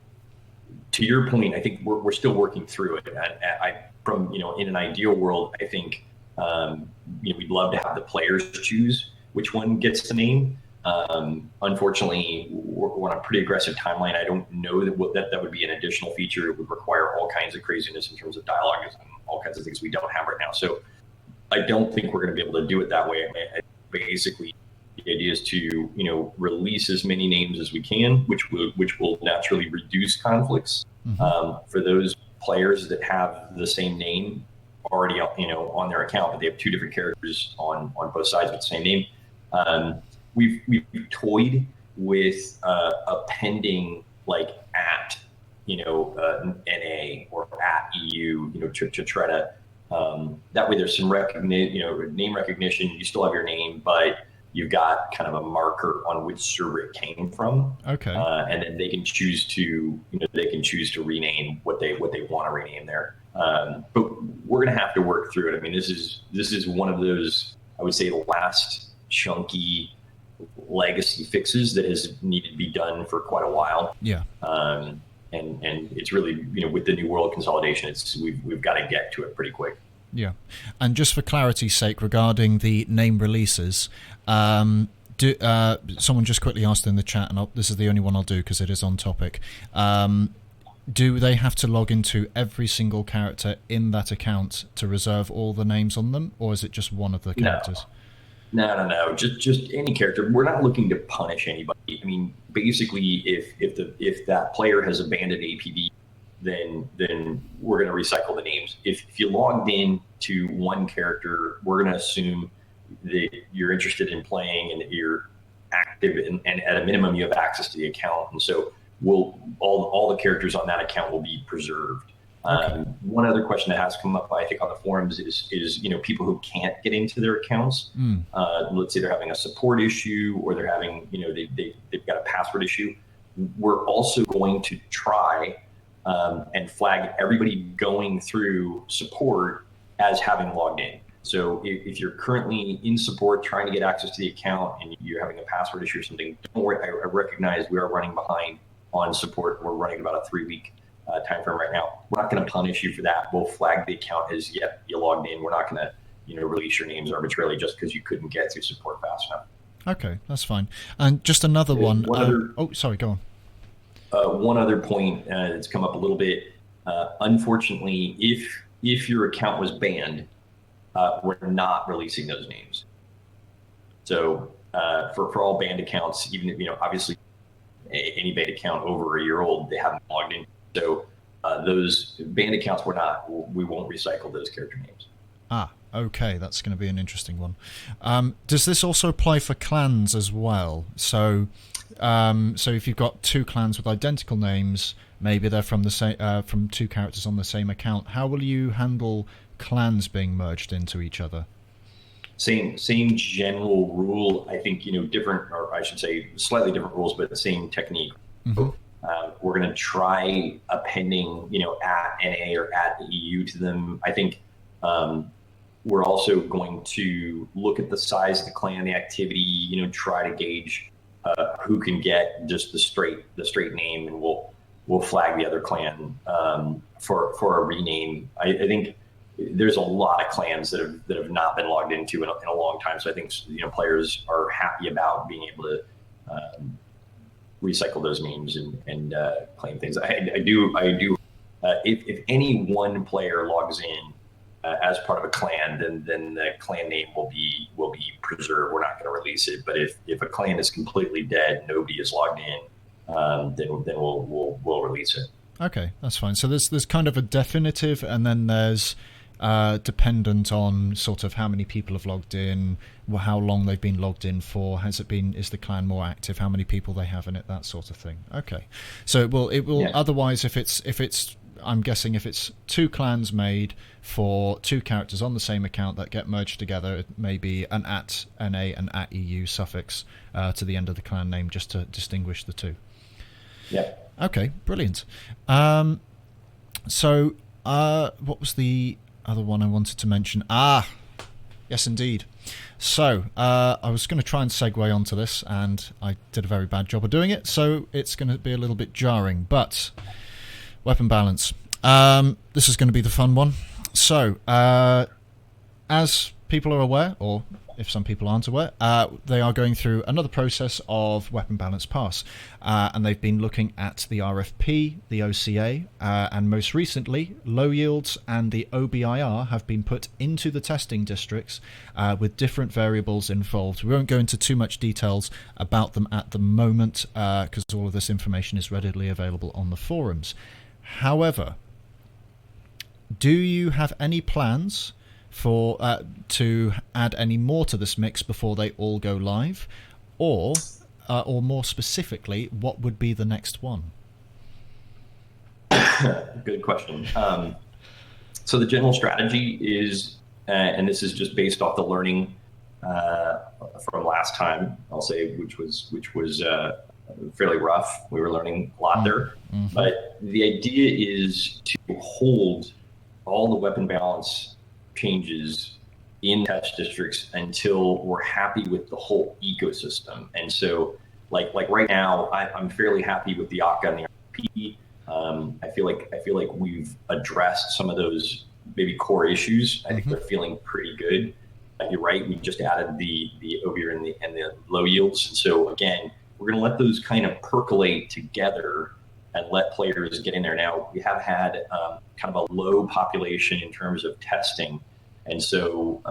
B: to your point, I think we're still working through it. In an ideal world, I think we'd love to have the players choose which one gets the name. Unfortunately, we're on a pretty aggressive timeline. I don't know that would be an additional feature. It would require all kinds of craziness in terms of dialogue and all kinds of things we don't have right now. So I don't think we're going to be able to do it that way. Basically, the idea is to release as many names as we can, which will naturally reduce conflicts for those players that have the same name already on their account, but they have two different characters on both sides with the same name. We've toyed with appending like at NA or at EU, to try to that way there's some name recognition. You still have your name, but you've got kind of a marker on which server it came from.
A: Okay.
B: And then they can choose to rename what they want to rename there. But we're going to have to work through it. I mean, this is one of those, I would say, last chunky legacy fixes that has needed to be done for quite a while.
A: Yeah.
B: And it's really, with the new world consolidation, we've got to get to it pretty quick.
A: Yeah. And just for clarity's sake, regarding the name releases, someone just quickly asked in the chat, and this is the only one I'll do because it is on topic. Do they have to log into every single character in that account to reserve all the names on them, or is it just one of the characters?
B: No. Just any character. We're not looking to punish anybody. I mean, basically, if that player has abandoned APB, then we're going to recycle the names. If you logged in to one character, we're going to assume that you're interested in playing and that you're active, and at a minimum, you have access to the account. And so all the characters on that account will be preserved. Okay. One other question that has come up, I think, on the forums is people who can't get into their accounts. Let's say they're having a support issue, or they're having they've got a password issue. We're also going to try and flag everybody going through support as having logged in. So if you're currently in support trying to get access to the account and you're having a password issue or something, don't worry. I recognize we are running behind on support. We're running about a 3-week time frame right now. We're not going to punish you for that. We'll flag the account as, yep, you logged in. We're not going to release your names arbitrarily just because you couldn't get through support fast enough.
A: Okay, that's fine. And just another one. Sorry, go
B: on. One other point that's come up a little bit. Unfortunately, if your account was banned, we're not releasing those names. So for all banned accounts, even obviously any banned account over a year old, they haven't logged in. So those banned accounts, we won't recycle those character names.
A: Okay, that's going to be an interesting one. Does this also apply for clans as well? So if you've got two clans with identical names, maybe they're from the same from two characters on the same account, how will you handle clans being merged into each other?
B: Same general rule. I think different, or I should say slightly different rules, but the same technique. Mm-hmm. We're going to try appending at NA or at the EU to them. I think we're also going to look at the size of the clan, the activity, try to gauge who can get just the straight name, and we'll flag the other clan for a rename. I think there's a lot of clans that have not been logged into in a long time. So I think players are happy about being able to recycle those names and claim things. I do. If any one player logs in as part of a clan, then the clan name will be preserved. We're not going to release it. But if a clan is completely dead, nobody is logged in, then we'll release it.
A: Okay, that's fine. So there's kind of a definitive, and then there's dependent on sort of how many people have logged in, how long they've been logged in for, is the clan more active, how many people they have in it, that sort of thing. Okay, so it will yeah. Otherwise, if it's I'm guessing if it's two clans made for two characters on the same account that get merged together, it may be an at NA and at EU suffix to the end of the clan name just to distinguish the two.
B: Yeah.
A: Okay, brilliant. So what was the other one I wanted to mention? Yes, indeed. So I was going to try and segue onto this, and I did a very bad job of doing it, so it's going to be a little bit jarring. But weapon balance. This is going to be the fun one. So as people are aware, or if some people aren't aware, they are going through another process of weapon balance pass, and they've been looking at the RFP, the OCA, and most recently low yields and the OBIR have been put into the testing districts with different variables involved. We won't go into too much details about them at the moment because all of this information is readily available on the forums. However, do you have any plans for to add any more to this mix before they all go live, or more specifically, what would be the next one?
B: Good question. So the general strategy is, and this is just based off the learning from last time, I'll say, which was fairly rough. We were learning a lot there, but the idea is to hold all the weapon balance changes in test districts until we're happy with the whole ecosystem. And so like right now, I'm fairly happy with the ACA and the RP. I feel like we've addressed some of those maybe core issues. I think they're feeling pretty good. You're right. We just added the OBIR and the low yields. And so again, we're going to let those kind of percolate together and let players get in there. Now, we have had kind of a low population in terms of testing. And so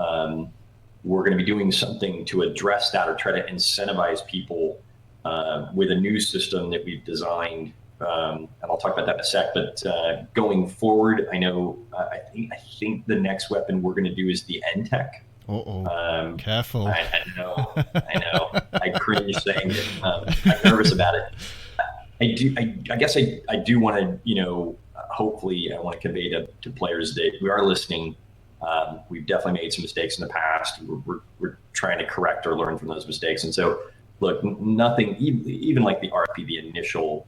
B: we're going to be doing something to address that or try to incentivize people with a new system that we've designed. And I'll talk about that in a sec. But going forward, I know I think the next weapon we're going to do is the NTech.
A: Careful.
B: I know. I cringe saying it. I'm nervous about it. I guess I do want to, hopefully I want to convey to players that we are listening. We've definitely made some mistakes in the past. We're trying to correct or learn from those mistakes. And so, look, nothing, even like the RP, the initial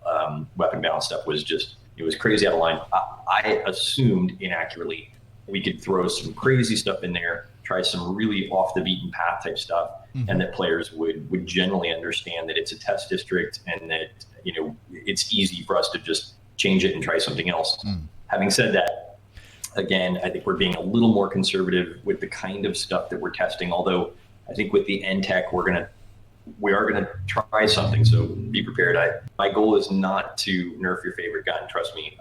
B: weapon balance stuff it was crazy out of line. I assumed inaccurately we could throw some crazy stuff in there, try some really off the beaten path type stuff, and that players would generally understand that it's a test district and that, it's easy for us to just change it and try something else. Having said that, again, I think we're being a little more conservative with the kind of stuff that we're testing. Although I think with the NTech, we are gonna try something. So be prepared. My goal is not to nerf your favorite gun. Trust me.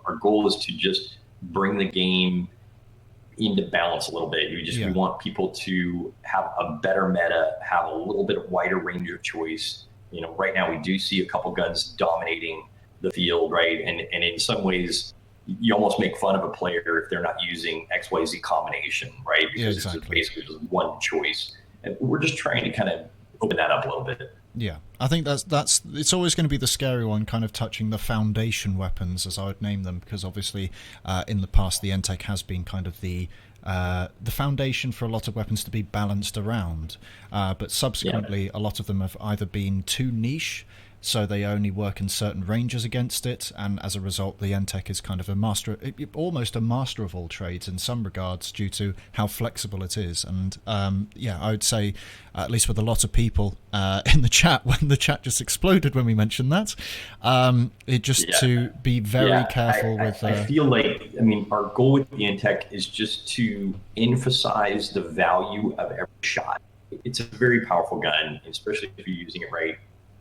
B: Our goal is to just bring the game into balance a little bit. We want people to have a better meta, have a little bit wider range of choice. Right now we do see a couple guns dominating the field, right? And in some ways, you almost make fun of a player if they're not using XYZ combination, right? Because it's basically just one choice. And we're just trying to kind of open that up a little bit.
A: Yeah, I think that's it's always going to be the scary one, kind of touching the foundation weapons, as I would name them, because obviously in the past the NTech has been kind of the foundation for a lot of weapons to be balanced around, but subsequently a lot of them have either been too niche, so they only work in certain ranges against it, and as a result the NTech is kind of almost a master of all trades in some regards due to how flexible it is. And I would say, at least with a lot of people in the chat, when the chat just exploded when we mentioned that, to be very careful with...
B: I feel like, our goal with the NTech is just to emphasize the value of every shot. It's a very powerful gun, especially if you're using it right.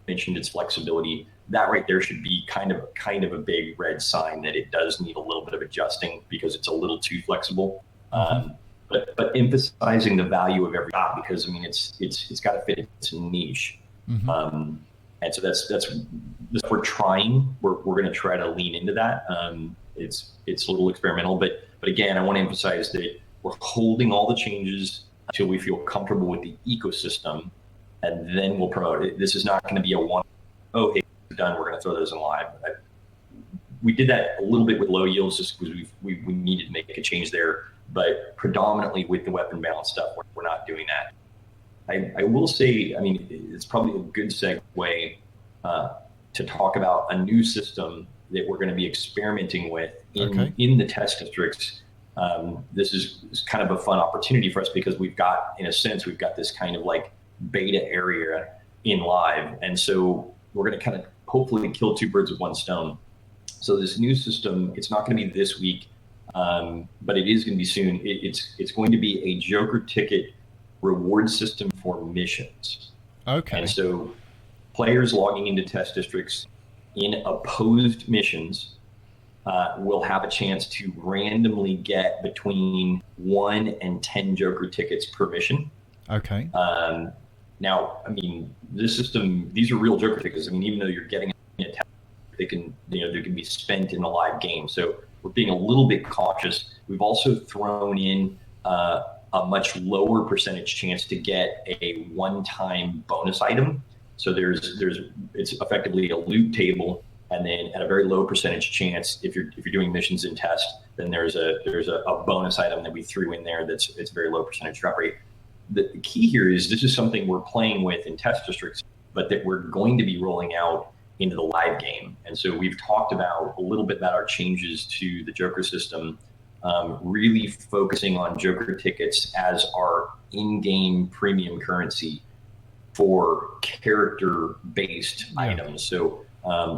B: Mentioned its flexibility. That right there should be kind of a big red sign that it does need a little bit of adjusting because it's a little too flexible. But emphasizing the value of every shot, because it's got to fit its niche. And so that's we're trying. We're going to try to lean into that. It's a little experimental, but again, I want to emphasize that we're holding all the changes until we feel comfortable with the ecosystem. And then we'll promote it. This is not going to be hey, we're done. We're going to throw those in live. We did that a little bit with low yields just because we needed to make a change there. But predominantly with the weapon balance stuff, we're not doing that. I will say, it's probably a good segue to talk about a new system that we're going to be experimenting with in the test districts. This is kind of a fun opportunity for us because we've got this kind of like beta area in live, and so we're going to kind of hopefully kill two birds with one stone. So this new system, it's not going to be this week, but it is going to be soon. It's going to be a Joker ticket reward system for missions. And so players logging into test districts in opposed missions will have a chance to randomly get between 1 and 10 Joker tickets per mission. Now, this system, these are real Joker tickets. Even though you're getting a test, they can be spent in the live game. So we're being a little bit cautious. We've also thrown in a much lower percentage chance to get a one-time bonus item. So it's effectively a loot table, and then at a very low percentage chance, if you're doing missions in test, then there's a bonus item that we threw in there it's a very low percentage drop rate. The key here is this is something we're playing with in test districts, but that we're going to be rolling out into the live game. And so we've talked a little bit about our changes to the Joker system, really focusing on Joker tickets as our in-game premium currency for character-based items. So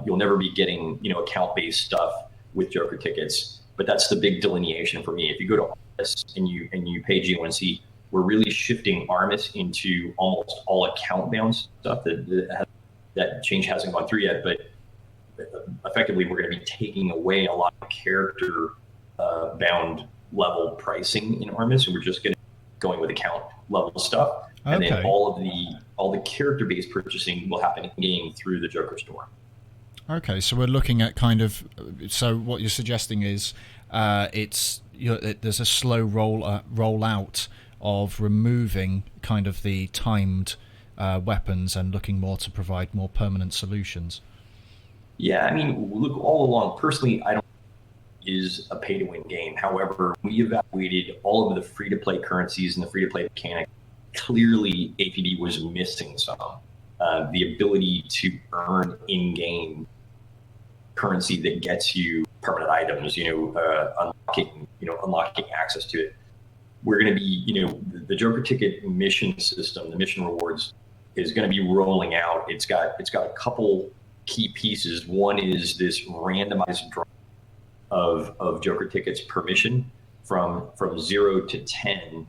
B: you'll never be getting account-based stuff with Joker tickets, but that's the big delineation for me. If you go to Armis and you pay G1C, we're really shifting Armis into almost all account-bound stuff. That change hasn't gone through yet, but effectively we're going to be taking away a lot of character-bound level pricing in Armis, and we're just going to going with account level stuff. And then all the character based purchasing will happen in game through the Joker store.
A: Okay, so we're looking at so what you're suggesting is there's a slow rollout of removing kind of the timed weapons and looking more to provide more permanent solutions.
B: Yeah, I mean, look, all along, personally, I don't think it is a pay-to-win game. However, we evaluated all of the free-to-play currencies and the free-to-play mechanics. Clearly, APB was missing some. The ability to earn in-game currency that gets you permanent items, unlocking access to it. We're going to be, the Joker ticket mission system, the mission rewards, is going to be rolling out. It's got a couple key pieces. One is this randomized draw of Joker tickets per mission from 0 to 10.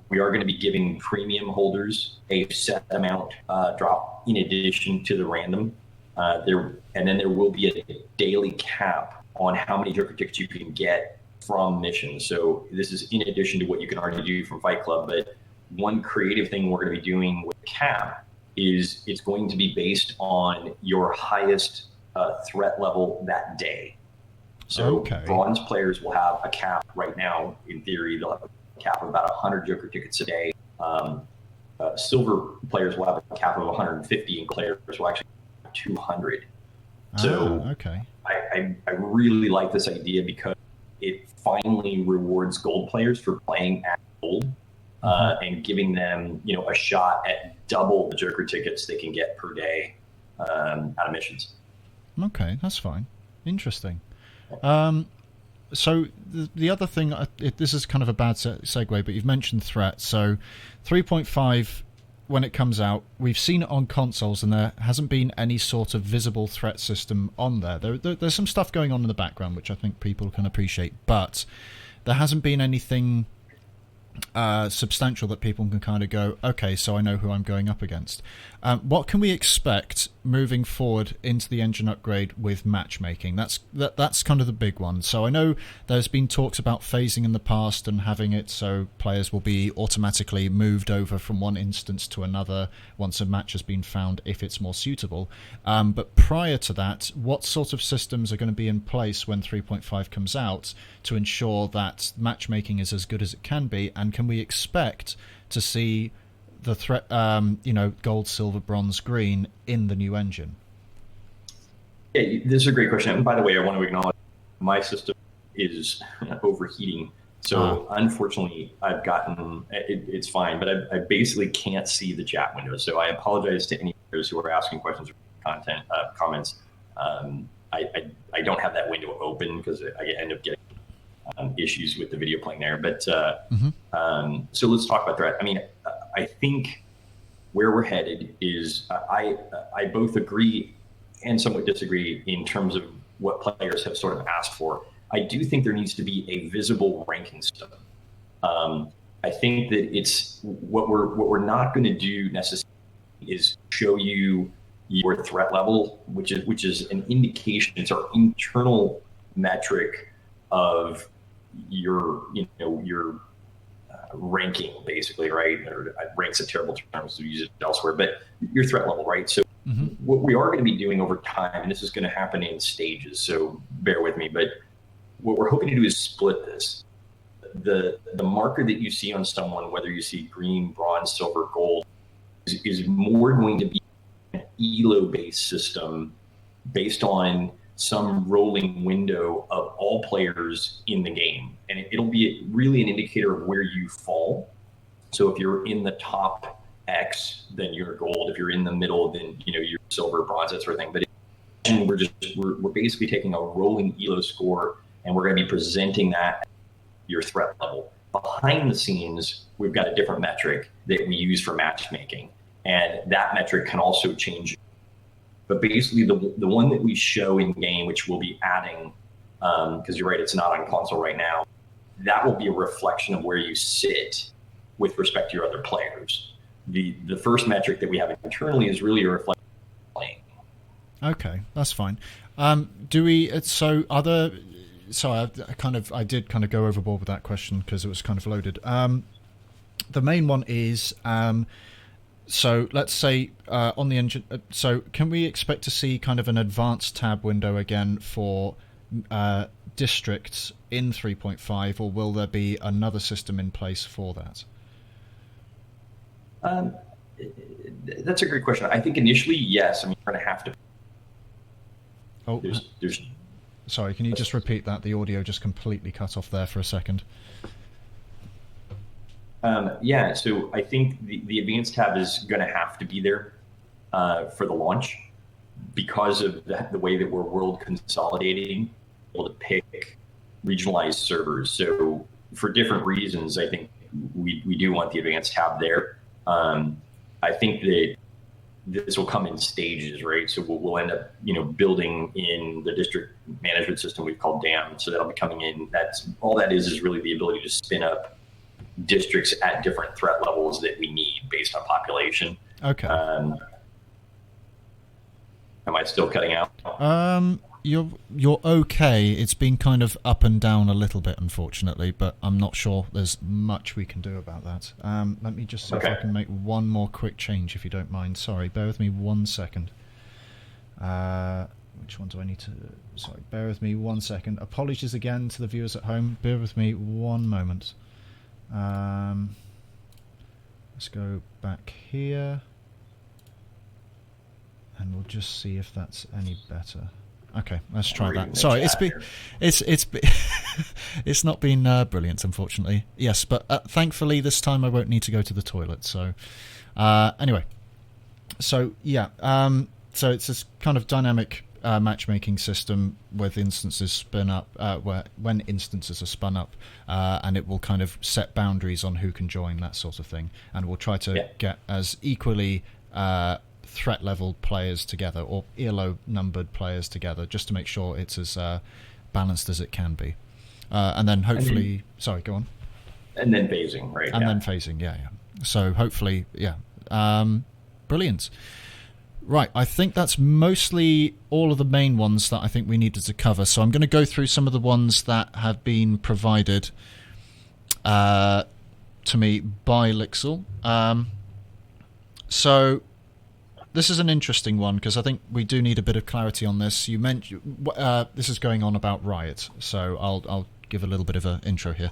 B: We are going to be giving premium holders a set amount drop in addition to the random. And then there will be a daily cap on how many Joker tickets you can get from missions. So this is in addition to what you can already do from Fight Club. But one creative thing we're going to be doing with cap is it's going to be based on your highest threat level that day. So bronze players will have a cap right now. In theory, they'll have a cap of about 100 Joker tickets a day. Silver players will have a cap of 150, and players will actually have 200. So I really like this idea because it finally rewards gold players for playing at gold and giving them, a shot at double the Joker tickets they can get per day out of missions.
A: Okay, that's fine. Interesting. So the other thing, this is kind of a bad segue, but you've mentioned threats. So 3.5, when it comes out, we've seen it on consoles, and there hasn't been any sort of visible threat system on there. There's some stuff going on in the background, which I think people can appreciate, but there hasn't been anything substantial that people can kind of go, okay, so I know who I'm going up against. What can we expect moving forward into the engine upgrade with matchmaking? That's kind of the big one. So I know there's been talks about phasing in the past and having it so players will be automatically moved over from one instance to another once a match has been found if it's more suitable. But prior to that, what sort of systems are going to be in place when 3.5 comes out to ensure that matchmaking is as good as it can be? And can we expect to see the threat, gold, silver, bronze, green in the new engine?
B: Yeah, this is a great question. And by the way, I want to acknowledge my system is overheating. So unfortunately, I've gotten it's fine, but I basically can't see the chat window. So I apologize to any players who are asking questions or comments. I don't have that window open because I end up getting issues with the video playing there. But so let's talk about threat. I mean, I think where we're headed is I both agree and somewhat disagree in terms of what players have sort of asked for. I do think there needs to be a visible ranking system. I think that it's what we're not going to do necessarily is show you your threat level, which is an indication. It's our internal metric of your ranking, basically, right? Or rank's a terrible term, so use it elsewhere, but your threat level, right? So what we are going to be doing over time, and this is going to happen in stages, so bear with me, but what we're hoping to do is split this. The marker that you see on someone, whether you see green, bronze, silver, gold, is more going to be an ELO-based system based on some rolling window of all players in the game. And it'll be really an indicator of where you fall. So if you're in the top X, then you're gold. If you're in the middle, then you're silver, bronze, that sort of thing. But we're basically taking a rolling ELO score, and we're going to be presenting that at your threat level. Behind the scenes, we've got a different metric that we use for matchmaking, and that metric can also change. But basically, the one that we show in game, which we'll be adding, because you're right, it's not on console right now, that will be a reflection of where you sit with respect to your other players. The first metric that we have internally is really a reflection of playing.
A: Okay, that's fine. Do we? So I did kind of go overboard with that question because it was kind of loaded. The main one is so let's say on the engine. So can we expect to see kind of an advanced tab window again for districts in 3.5, or will there be another system in place for that?
B: That's a great question. I think initially, yes. I mean, we're going to have to.
A: Oh,
B: there's.
A: Sorry, can you just repeat that? The audio just completely cut off there for a second.
B: Yeah, so I think the advanced tab is going to have to be there for the launch because of the way that we're world consolidating, able to pick regionalized servers. So for different reasons, I think we do want the advanced tab there. I think that this will come in stages, right? So we'll end up, building in the district management system we've called DAM. So that'll be coming in. That's all that is really the ability to spin up districts at different threat levels that we need based on population.
A: Okay.
B: Am I still cutting out?
A: You're okay. It's been kind of up and down a little bit, unfortunately, but I'm not sure there's much we can do about that. Let me just see if I can make one more quick change, if you don't mind. Sorry, bear with me 1 second. Which one do I need to... Sorry, bear with me 1 second. Apologies again to the viewers at home. Bear with me 1 moment. Let's go back here. And we'll just see if that's any better. Okay, let's try that. Sorry, it's not been brilliant, unfortunately. Yes, but thankfully this time I won't need to go to the toilet. So anyway, so yeah, so it's this kind of dynamic matchmaking system with instances spin up, when instances are spun up, and it will kind of set boundaries on who can join, that sort of thing, and we'll try to get as equally threat level players together, or ELO numbered players together, just to make sure it's as balanced as it can be, and then hopefully sorry, go on.
B: And then phasing, right?
A: And then phasing, yeah. So hopefully, brilliant. Right, I think that's mostly all of the main ones that I think we needed to cover. So I'm going to go through some of the ones that have been provided to me by Lixel. So this is an interesting one because I think we do need a bit of clarity on this. You mentioned this is going on about Riot, so I'll give a little bit of an intro here.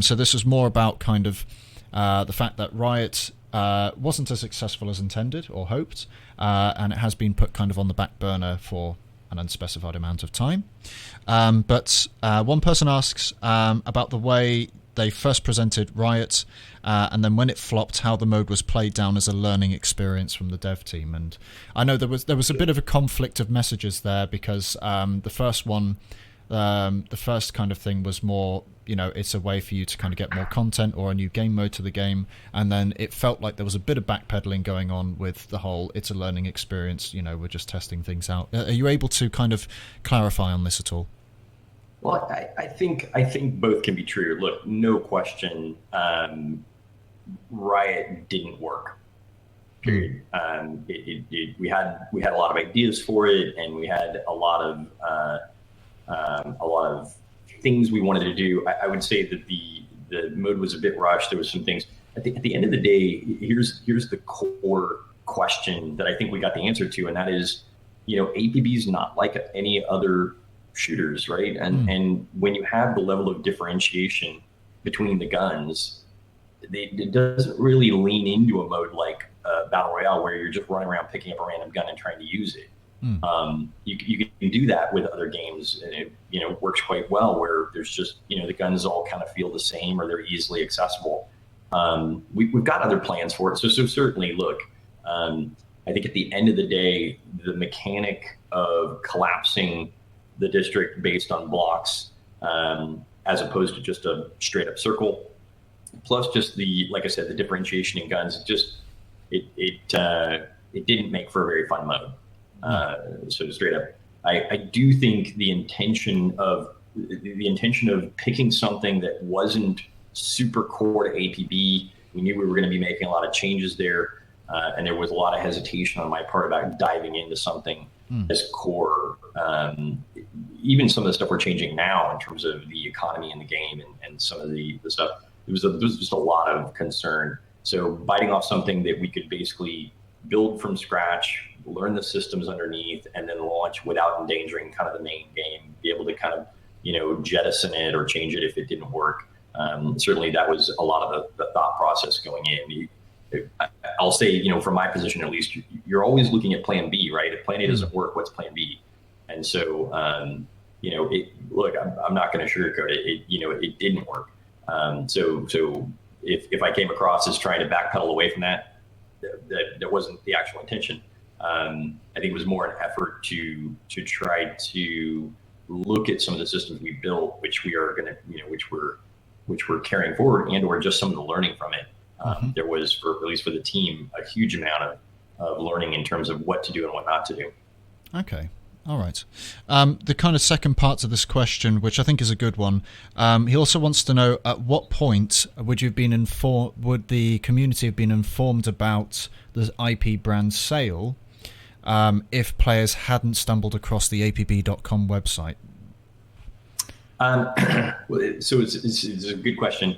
A: So this is more about kind of the fact that Riot wasn't as successful as intended or hoped, and it has been put kind of on the back burner for an unspecified amount of time. But one person asks about the way they first presented Riot, and then when it flopped, how the mode was played down as a learning experience from the dev team. And I know there was a bit of a conflict of messages there because the first one, the first kind of thing was more, it's a way for you to kind of get more content or a new game mode to the game, and then it felt like there was a bit of backpedaling going on with the whole it's a learning experience, we're just testing things out. Are you able to kind of clarify on this at all?
B: Well, I think both can be true. Look, no question, Riot didn't work. Period. We had a lot of ideas for it, and we had a lot of things we wanted to do. I would say that the mode was a bit rushed. There was some things. At the end of the day, here's the core question that I think we got the answer to, and that is, APB is not like any other shooters, right? And when you have the level of differentiation between the guns, it doesn't really lean into a mode like Battle Royale where you're just running around picking up a random gun and trying to use it. You can do that with other games, and it works quite well where there's just the guns all kind of feel the same or they're easily accessible. We've got other plans for it, so certainly look. I think at the end of the day, the mechanic of collapsing the district based on blocks, as opposed to just a straight up circle, plus just like I said, the differentiation in guns, it didn't make for a very fun mode. So straight up, I do think the intention of picking something that wasn't super core to APB, we knew we were going to be making a lot of changes there, and there was a lot of hesitation on my part about diving into something as core. Even some of the stuff we're changing now in terms of the economy in the game and some of the stuff, there was just a lot of concern. So biting off something that we could basically build from scratch, learn the systems underneath, and then launch without endangering kind of the main game, be able to kind of, jettison it or change it if it didn't work. Certainly that was a lot of the thought process going in. I'll say, from my position at least, you're always looking at plan B, right? If plan A doesn't work, what's plan B? And so, look, I'm not going to sugarcoat it. It didn't work. So if I came across as trying to backpedal away from that wasn't the actual intention. I think it was more an effort to try to look at some of the systems we built, which we are going to, which we're carrying forward, and or just some of the learning from it. There was, at least for the team, a huge amount of learning in terms of what to do and what not to do.
A: Okay. All right. The kind of second part to this question, which I think is a good one, he also wants to know, at what point would the community have been informed about the IP brand sale if players hadn't stumbled across the APB.com website?
B: So it's a good question.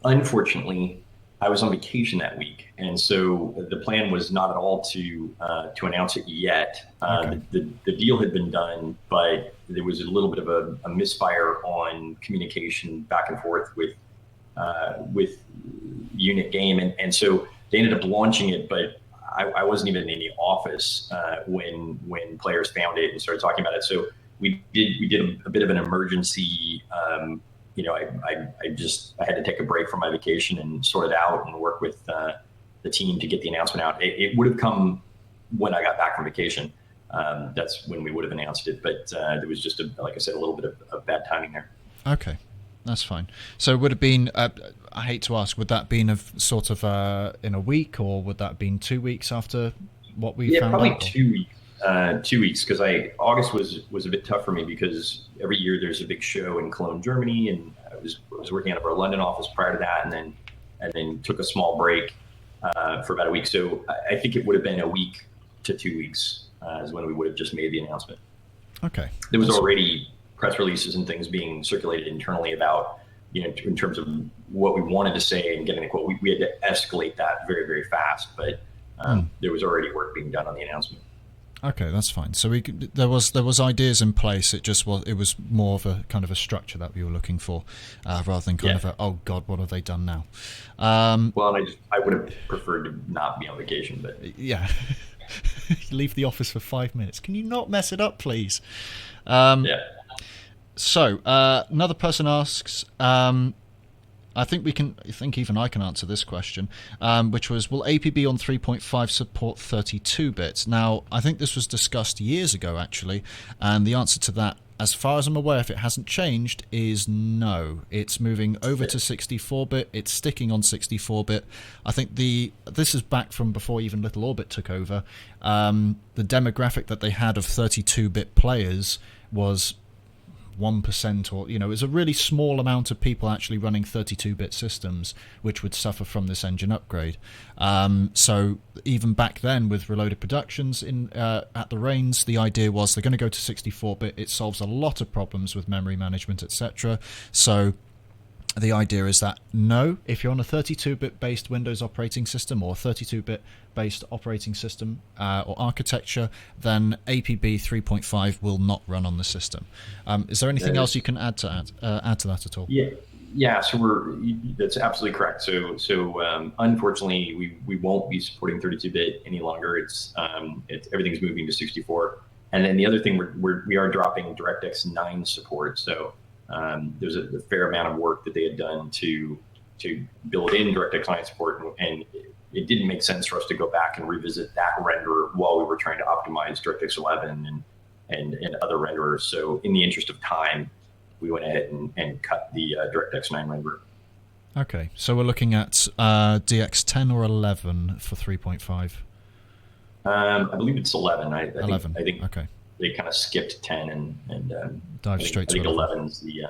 B: Unfortunately, I was on vacation that week, and so the plan was not at all to announce it yet.
A: Okay.
B: The deal had been done, but there was a little bit of a misfire on communication back and forth with Unit Game, and so they ended up launching it, but I wasn't even in the office when players found it and started talking about it. So we did a bit of an emergency. I had to take a break from my vacation and sort it out and work with the team to get the announcement out. It would have come when I got back from vacation. That's when we would have announced it. But there was just, like I said, a little bit of bad timing there.
A: Okay, that's fine. So would it have been, I hate to ask, would that been sort of in a week, or would that have been 2 weeks after what we found out?
B: Yeah, probably 2 weeks. 2 weeks, because August was a bit tough for me because every year there's a big show in Cologne, Germany, and I was working out of our London office prior to that, and then took a small break for about a week. So I think it would have been a week to 2 weeks is when we would have just made the announcement.
A: Okay.
B: There was already press releases and things being circulated internally about, in terms of what we wanted to say and getting the quote. We had to escalate that very, very fast, but there was already work being done on the announcement.
A: Okay, that's fine. So there was ideas in place. It was more of a kind of a structure that we were looking for, rather than kind of oh God, what have they done now?
B: Well, and I would have preferred to not be on vacation, but
A: yeah, you leave the office for 5 minutes. Can you not mess it up, please? So another person asks. I think even I can answer this question, which was, will APB on 3.5 support 32 bits? Now, I think this was discussed years ago, actually, and the answer to that, as far as I'm aware, if it hasn't changed, is no. It's moving over to 64-bit. It's sticking on 64-bit. I think this is back from before even Little Orbit took over. The demographic that they had of 32-bit players was 1%, or it was a really small amount of people actually running 32-bit systems which would suffer from this engine upgrade. So even back then with Reloaded Productions at the reins, the idea was they're going to go to 64-bit. It solves a lot of problems with memory management, etc. So the idea is that no, if you're on a 32-bit based Windows operating system or 32-bit based operating system or architecture, then APB 3.5 will not run on the system. Is there anything else you can add to that at all?
B: Yeah. So that's absolutely correct. So unfortunately, we won't be supporting 32-bit any longer. It's everything's moving to 64. And then the other thing, we are dropping DirectX 9 support. So there's a fair amount of work that they had done to build in DirectX 9 support, and it didn't make sense for us to go back and revisit that renderer while we were trying to optimize DirectX 11 and other renderers. So in the interest of time, we went ahead and cut the DirectX 9 renderer.
A: Okay, so we're looking at DX 10 or 11 for 3.5?
B: I believe it's 11. I
A: 11.
B: think
A: okay.
B: They kind of skipped 10 and
A: dive straight to
B: 11 is the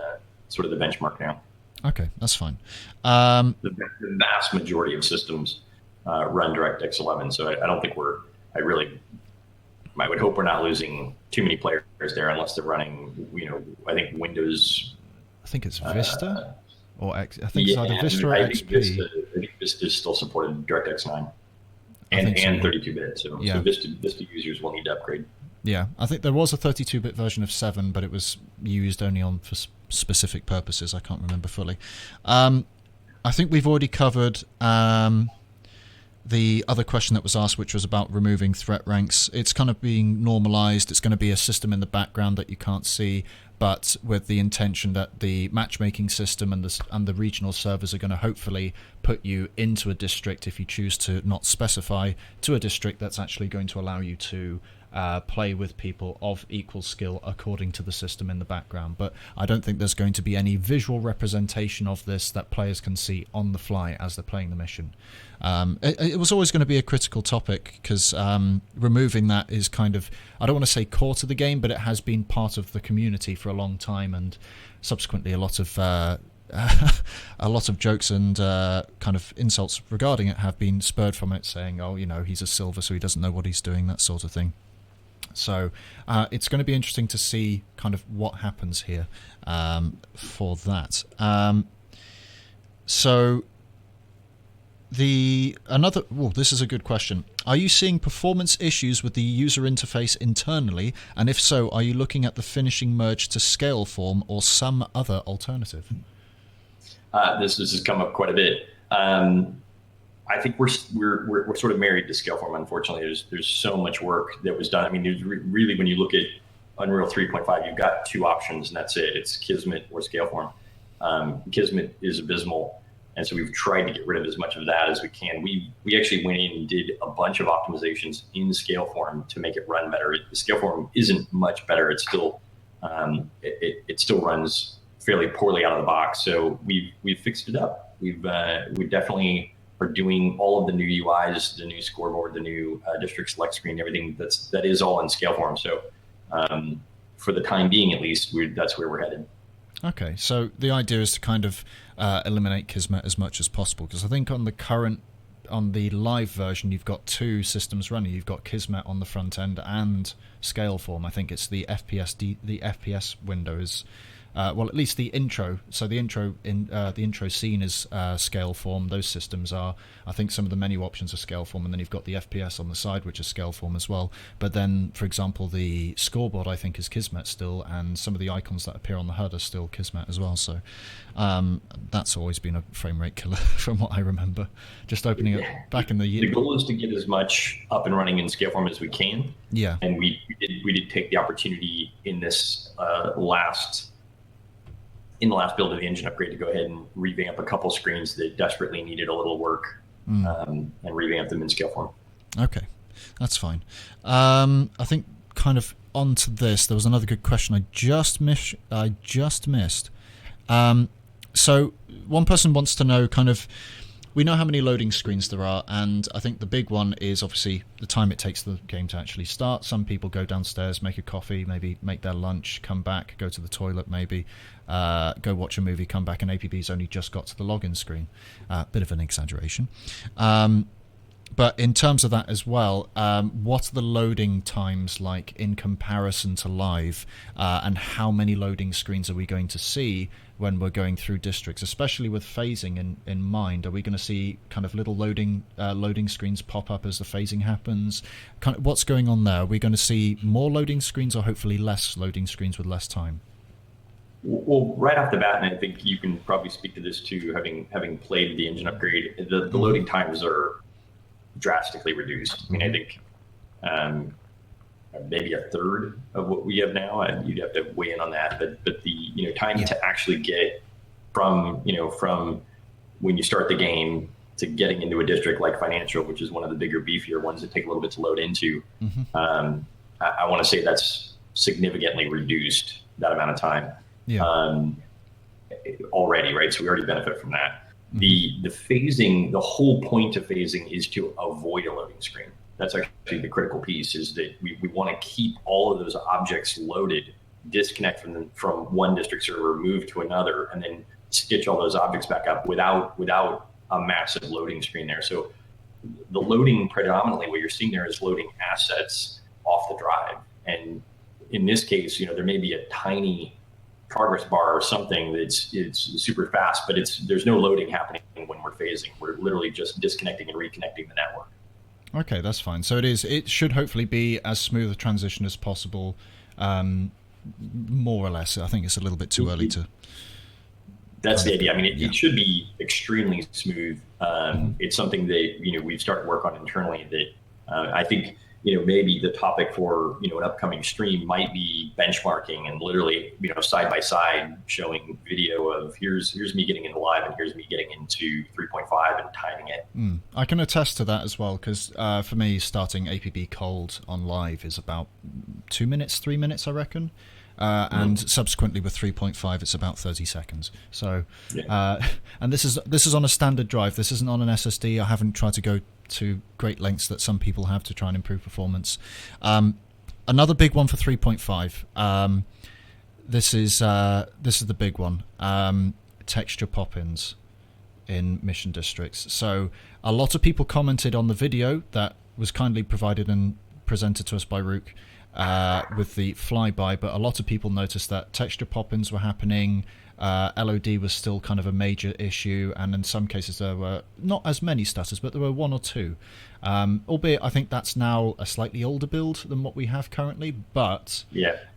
B: sort of the benchmark now.
A: Okay, that's fine.
B: The vast majority of systems run DirectX 11, so I don't think I would hope we're not losing too many players there unless they're running, I think Windows.
A: I think it's Vista. or I think it's either Vista or XP.
B: I think Vista still supported DirectX 9
A: I
B: and
A: think so.
B: 32-bit. So Vista users will need to upgrade.
A: Yeah, I think there was a 32-bit version of 7, but it was used only for specific purposes. I can't remember fully. I think we've already covered the other question that was asked, which was about removing threat ranks. It's kind of being normalized. It's going to be a system in the background that you can't see, but with the intention that the matchmaking system and the regional servers are going to hopefully put you into a district, if you choose to not specify, to a district that's actually going to allow you to play with people of equal skill according to the system in the background. But I don't think there's going to be any visual representation of this that players can see on the fly as they're playing the mission. It was always going to be a critical topic because removing that is kind of, I don't want to say core to the game, but it has been part of the community for a long time, and subsequently a lot of a lot of jokes and kind of insults regarding it have been spurred from it, saying, oh, he's a silver, so he doesn't know what he's doing, that sort of thing. So it's going to be interesting to see kind of what happens here for that. This is a good question. Are you seeing performance issues with the user interface internally? And if so, are you looking at the finishing merge to scale form or some other alternative?
B: This has come up quite a bit. I think we're sort of married to Scaleform. Unfortunately, there's so much work that was done. I mean, there's really, when you look at Unreal 3.5, you've got two options, and that's it. It's Kismet or Scaleform. Kismet is abysmal, and so we've tried to get rid of as much of that as we can. We actually went in and did a bunch of optimizations in Scaleform to make it run better. The Scaleform isn't much better. It's still it still runs fairly poorly out of the box. So we've fixed it up. We definitely are doing all of the new UIs, the new scoreboard, the new district select screen, everything that is all in Scaleform. So for the time being, at least, that's where we're headed.
A: Okay, so the idea is to kind of eliminate Kismet as much as possible, because I think on the live version, you've got two systems running. You've got Kismet on the front end and Scaleform. I think it's the FPS window is. Well, at least the intro. So the intro scene is Scaleform. Those systems are, I think, some of the menu options are Scaleform, and then you've got the FPS on the side, which is Scaleform as well. But then, for example, the scoreboard, I think, is Kismet still, and some of the icons that appear on the HUD are still Kismet as well. So that's always been a frame rate killer, from what I remember. Just opening it back in the year.
B: The goal is to get as much up and running in Scaleform as we can.
A: Yeah.
B: And we did take the opportunity in this in the last build of the engine upgrade to go ahead and revamp a couple screens that desperately needed a little work and revamp them in Scaleform. Okay,
A: that's fine. I think kind of onto this, there was another good question I just missed. So one person wants to know kind of, we know how many loading screens there are, and I think the big one is obviously the time it takes the game to actually start. Some people go downstairs, make a coffee, maybe make their lunch, come back, go to the toilet maybe, go watch a movie, come back, and APB's only just got to the login screen. Bit of an exaggeration. But in terms of that as well, what are the loading times like in comparison to live, and how many loading screens are we going to see when we're going through districts, especially with phasing in mind? Are we going to see kind of little loading screens pop up as the phasing happens? Kind of, what's going on there? Are we going to see more loading screens or hopefully less loading screens with less time?
B: Well, right off the bat, and I think you can probably speak to this too, having played the engine upgrade, the loading times are drastically reduced. I mean, I think maybe a third of what we have now, and you'd have to weigh in on that. But the time to actually get from when you start the game to getting into a district like financial, which is one of the bigger, beefier ones that take a little bit to load into, I want to say that's significantly reduced, that amount of time already, right? So we already benefit from that. The phasing, the whole point of phasing is to avoid a loading screen. That's actually the critical piece, is that we want to keep all of those objects loaded, disconnect from one district server, move to another, and then stitch all those objects back up without a massive loading screen there. So the loading, predominantly what you're seeing there is loading assets off the drive. And in this case, there may be a tiny progress bar or something it's super fast, but there's no loading happening when we're phasing. We're literally just disconnecting and reconnecting the network.
A: Okay, that's fine. So it should hopefully be as smooth a transition as possible, more or less. I think it's a little bit too early to...
B: That's the idea. I mean, it should be extremely smooth. It's something that, we've started work on internally that I think, maybe the topic for, an upcoming stream might be benchmarking and literally, side by side showing video of here's me getting into live and here's me getting into 3.5 and timing it.
A: I can attest to that as well, because for me, starting APB cold on live is about 2 minutes, 3 minutes, I reckon. And subsequently with 3.5, it's about 30 seconds. So, and this is on a standard drive. This isn't on an SSD. I haven't tried to go to great lengths that some people have to try and improve performance. Another big one for 3.5. This is the big one. Texture pop-ins in mission districts. So a lot of people commented on the video that was kindly provided and presented to us by Rook with the flyby, but a lot of people noticed that texture pop-ins were happening. LOD was still kind of a major issue, and in some cases there were not as many stutters, but there were one or two. Albeit I think that's now a slightly older build than what we have currently, but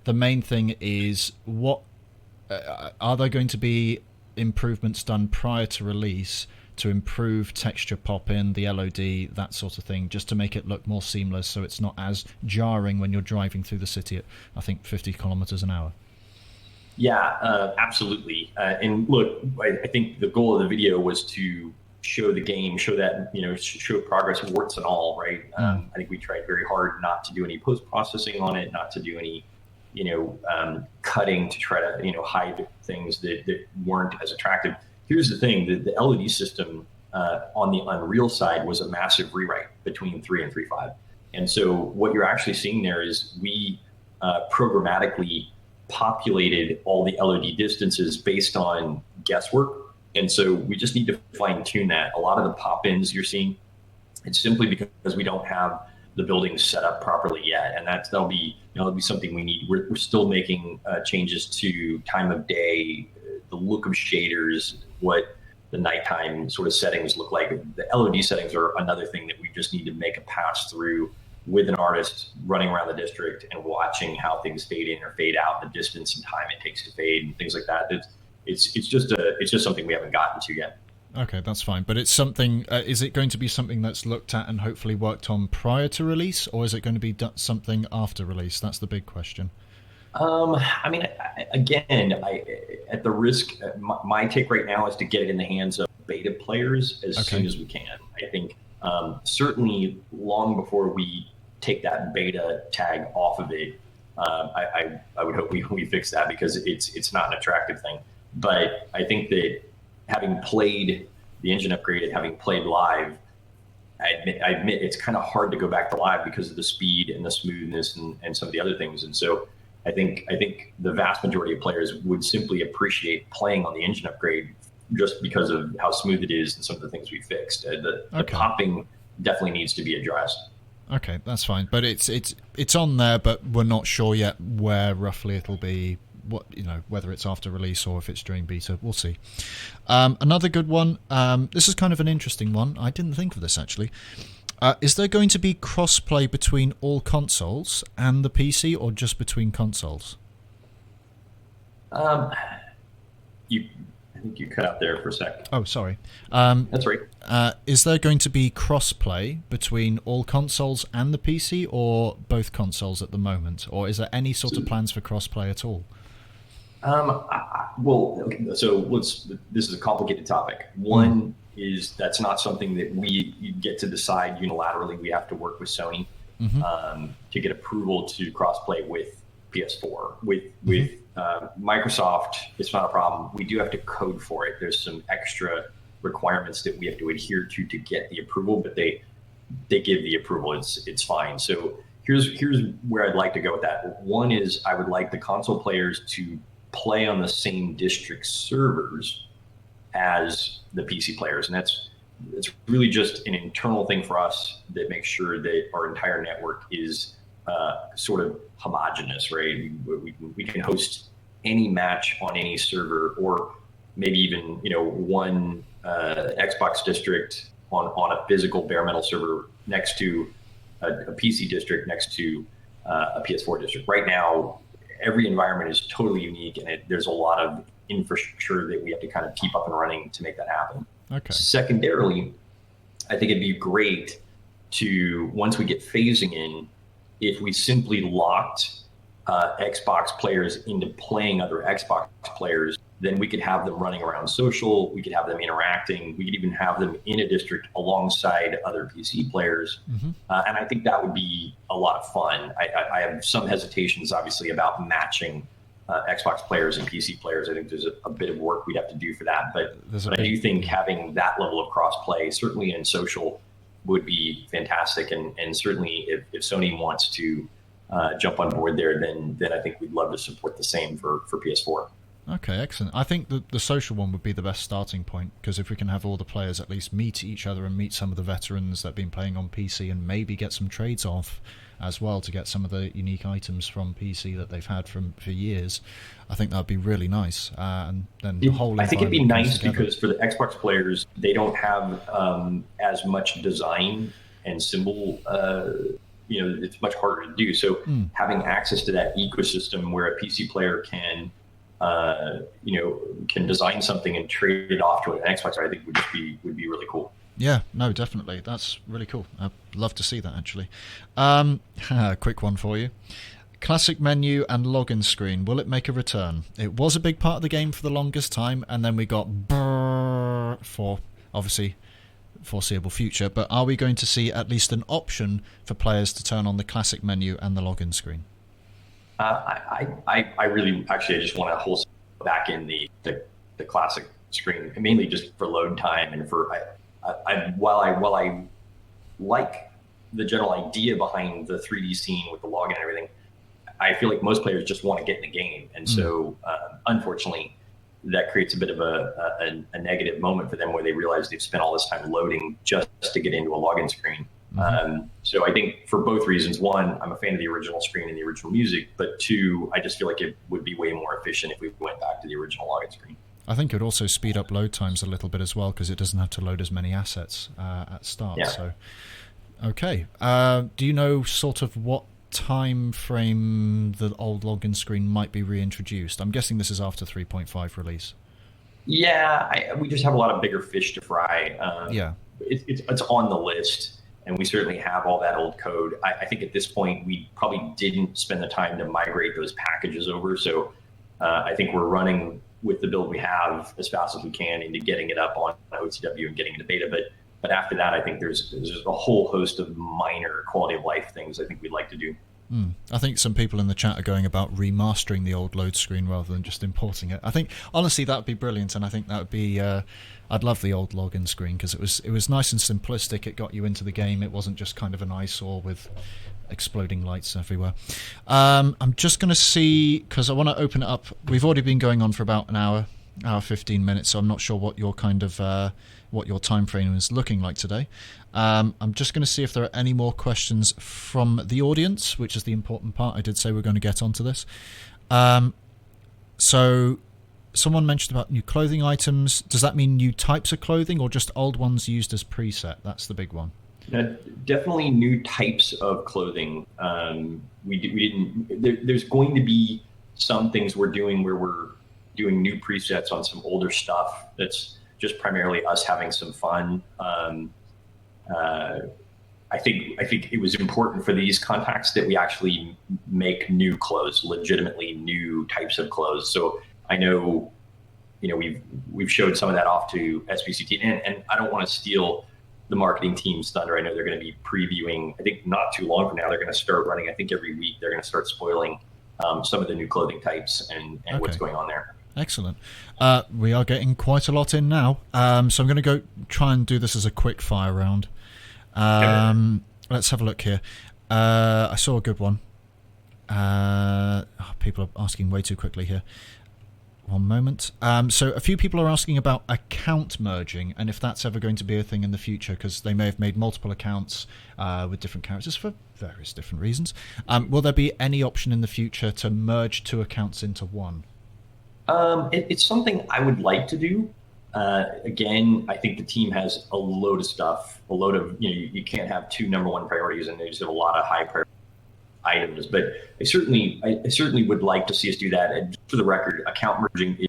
A: the main thing is what are there going to be improvements done prior to release to improve texture pop-in, the LOD, that sort of thing, just to make it look more seamless so it's not as jarring when you're driving through the city at, I think, 50 kilometers an hour.
B: Yeah, absolutely. And look, I think the goal of the video was to show the game, show that, show progress, warts and all, right? I think we tried very hard not to do any post-processing on it, not to do any, cutting to try to, hide things that weren't as attractive. Here's the thing, the LOD system on the Unreal side was a massive rewrite between 3 and 3.5. And so what you're actually seeing there is we programmatically populated all the LOD distances based on guesswork. And so we just need to fine tune that. A lot of the pop-ins you're seeing, it's simply because we don't have the building set up properly yet. And that'll be something we need. We're still making changes to time of day, the look of shaders, what the nighttime sort of settings look like. The LOD settings are another thing that we just need to make a pass through with an artist running around the district and watching how things fade in or fade out, the distance and time it takes to fade and things like that. It's just something we haven't gotten to yet.
A: Okay, that's fine. But it's something. Is it going to be something that's looked at and hopefully worked on prior to release, or is it going to be something after release? That's the big question.
B: I mean, again, at the risk, my take right now is to get it in the hands of beta players as soon as we can. I think certainly long before we take that beta tag off of it, I would hope we fix that, because it's not an attractive thing. But I think that having played the engine upgrade and having played live, I admit it's kind of hard to go back to live because of the speed and the smoothness and some of the other things. And so I think the vast majority of players would simply appreciate playing on the engine upgrade just because of how smooth it is and some of the things we fixed. The popping definitely needs to be addressed. Okay,
A: that's fine. But it's on there, but we're not sure yet where roughly it'll be. Whether it's after release or if it's during beta, we'll see. Another good one. This is kind of an interesting one. I didn't think of this actually. Is there going to be cross-play between all consoles and the PC, or just between consoles?
B: I think you cut out there for a sec.
A: Oh, sorry.
B: That's right.
A: Is there going to be cross-play between all consoles and the PC, or both consoles at the moment? Or is there any sort of plans for cross-play at all?
B: This is a complicated topic. One is that's not something that we get to decide unilaterally. We have to work with Sony to get approval to crossplay with PS4. With Microsoft, it's not a problem. We do have to code for it. There's some extra requirements that we have to adhere to get the approval, but they give the approval. It's fine. So here's where I'd like to go with that. One is I would like the console players to play on the same district servers as the PC players, and it's really just an internal thing for us that makes sure that our entire network is sort of homogenous, right? We can host any match on any server, or maybe even one Xbox district on a physical bare metal server next to a PC district next to a PS4 district. Right now, every environment is totally unique, and there's a lot of infrastructure that we have to kind of keep up and running to make that happen.
A: Okay.
B: Secondarily, I think it'd be great to, once we get phasing in, if we simply locked Xbox players into playing other Xbox players, then we could have them running around social, we could have them interacting, we could even have them in a district alongside other PC players.
A: Mm-hmm.
B: And I think that would be a lot of fun. I have some hesitations, obviously, about matching Xbox players and PC players. I think there's a bit of work we'd have to do for that. But I do think having that level of cross-play, certainly in social, would be fantastic. And certainly if Sony wants to jump on board there, then I think we'd love to support the same for PS4.
A: Okay, excellent. I think the social one would be the best starting point, because if we can have all the players at least meet each other and meet some of the veterans that have been playing on PC and maybe get some trades off as well to get some of the unique items from PC that they've had for years, I think that would be really nice. And then the whole
B: I think it'd be nice
A: together.
B: Because for the Xbox players, they don't have as much design and symbol. It's much harder to do. So having access to that ecosystem where a PC player can design something and trade it off to an Xbox, I think would be really cool.
A: Yeah, no, definitely. That's really cool. I'd love to see that, actually. Quick one for you. Classic menu and login screen. Will it make a return? It was a big part of the game for the longest time, and then we got brrr for, obviously, foreseeable future. But are we going to see at least an option for players to turn on the classic menu and the login screen?
B: I really, actually, I just want to wholesale back in the classic screen, mainly just for load time and for while I like the general idea behind the 3D scene with the login and everything, I feel like most players just want to get in the game, and so unfortunately, that creates a bit of a negative moment for them where they realize they've spent all this time loading just to get into a login screen. So I think for both reasons: one, I'm a fan of the original screen and the original music, but two, I just feel like it would be way more efficient if we went back to the original login screen.
A: I think it would also speed up load times a little bit as well, because it doesn't have to load as many assets at start.
B: Yeah.
A: So, okay. Do you know sort of what time frame the old login screen might be reintroduced? I'm guessing this is after 3.5 release.
B: Yeah, we just have a lot of bigger fish to fry. It's on the list, and we certainly have all that old code. I think at this point we probably didn't spend the time to migrate those packages over. So I think we're running with the build we have as fast as we can into getting it up on OTW and getting into beta. But after that, I think there's a whole host of minor quality of life things I think we'd like to do.
A: I think some people in the chat are going about remastering the old load screen rather than just importing it. I think, honestly, that would be brilliant, and I think that would be... I'd love the old login screen, because it was nice and simplistic. It got you into the game. It wasn't just kind of an eyesore with exploding lights everywhere. I'm just going to see, because I want to open it up. We've already been going on for about an hour 15 minutes, so I'm not sure what your kind of... what your time frame is looking like today. I'm just going to see if there are any more questions from the audience, which is the important part. I did say we're going to get onto this. So someone mentioned about new clothing items. Does that mean new types of clothing or just old ones used as preset? That's the big one.
B: Definitely new types of clothing. We didn't. There's going to be some things we're doing where we're doing new presets on some older stuff. That's just primarily us having some fun. I think it was important for these contacts that we actually make new clothes, legitimately new types of clothes. So I know, we've showed some of that off to SBCT, and I don't want to steal the marketing team's thunder. I know they're going to be previewing, I think not too long from now, they're going to start running, I think every week they're going to start spoiling some of the new clothing types and what's going on there.
A: Excellent. We are getting quite a lot in now, so I'm going to go try and do this as a quick fire round. Let's have a look here. I saw a good one. People are asking way too quickly here. One moment. So a few people are asking about account merging and if that's ever going to be a thing in the future, because they may have made multiple accounts with different characters for various different reasons. Will there be any option in the future to merge two accounts into one?
B: It's something I would like to do. Again, I think the team has a load of stuff, a load of, you can't have two number one priorities and they just have a lot of high priority items. But I certainly would like to see us do that. And just for the record, account merging is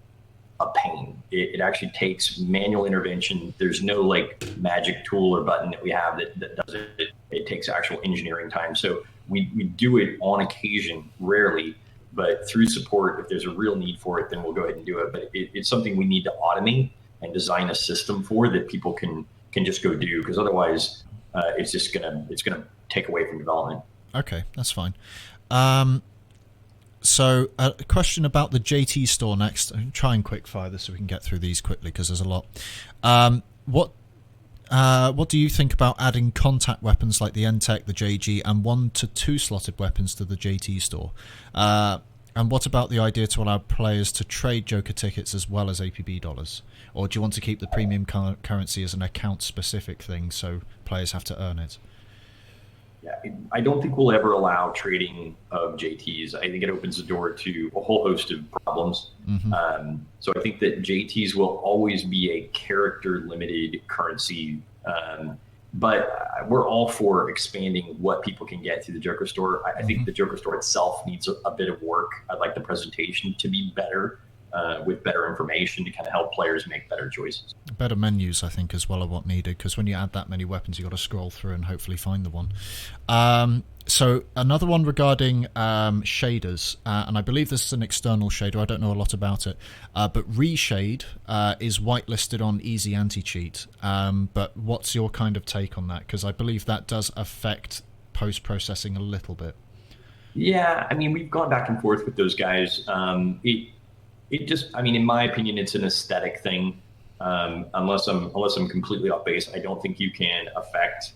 B: a pain. It actually takes manual intervention. There's no like magic tool or button that we have that does it. It takes actual engineering time. So we do it on occasion, rarely, but through support, if there's a real need for it, then we'll go ahead and do it. But it's something we need to automate and design a system for that people can just go do, because otherwise it's gonna take away from development.
A: Okay, that's fine. So a question about the JT store next. I'll try and quick fire this so we can get through these quickly because there's a lot. What do you think about adding contact weapons like the NTEC, the JG, and 1 to 2 slotted weapons to the JT store? And what about the idea to allow players to trade Joker tickets as well as APB dollars? Or do you want to keep the premium currency as an account-specific thing so players have to earn it?
B: Yeah, I don't think we'll ever allow trading of JTs. I think it opens the door to a whole host of problems. Mm-hmm. So I think that JTs will always be a character-limited currency. But we're all for expanding what people can get through the Joker store. I think the Joker store itself needs a bit of work. I'd like the presentation to be better, with better information to kind of help players make better choices.
A: Better menus, I think, as well are what needed, because when you add that many weapons, you've got to scroll through and hopefully find the one. So another one regarding shaders, and I believe this is an external shader. I don't know a lot about it, but Reshade is whitelisted on Easy Anti-Cheat. But what's your kind of take on that? Because I believe that does affect post-processing a little bit.
B: Yeah, I mean, we've gone back and forth with those guys. It just, I mean, in my opinion, it's an aesthetic thing. Unless I'm completely off base, I don't think you can affect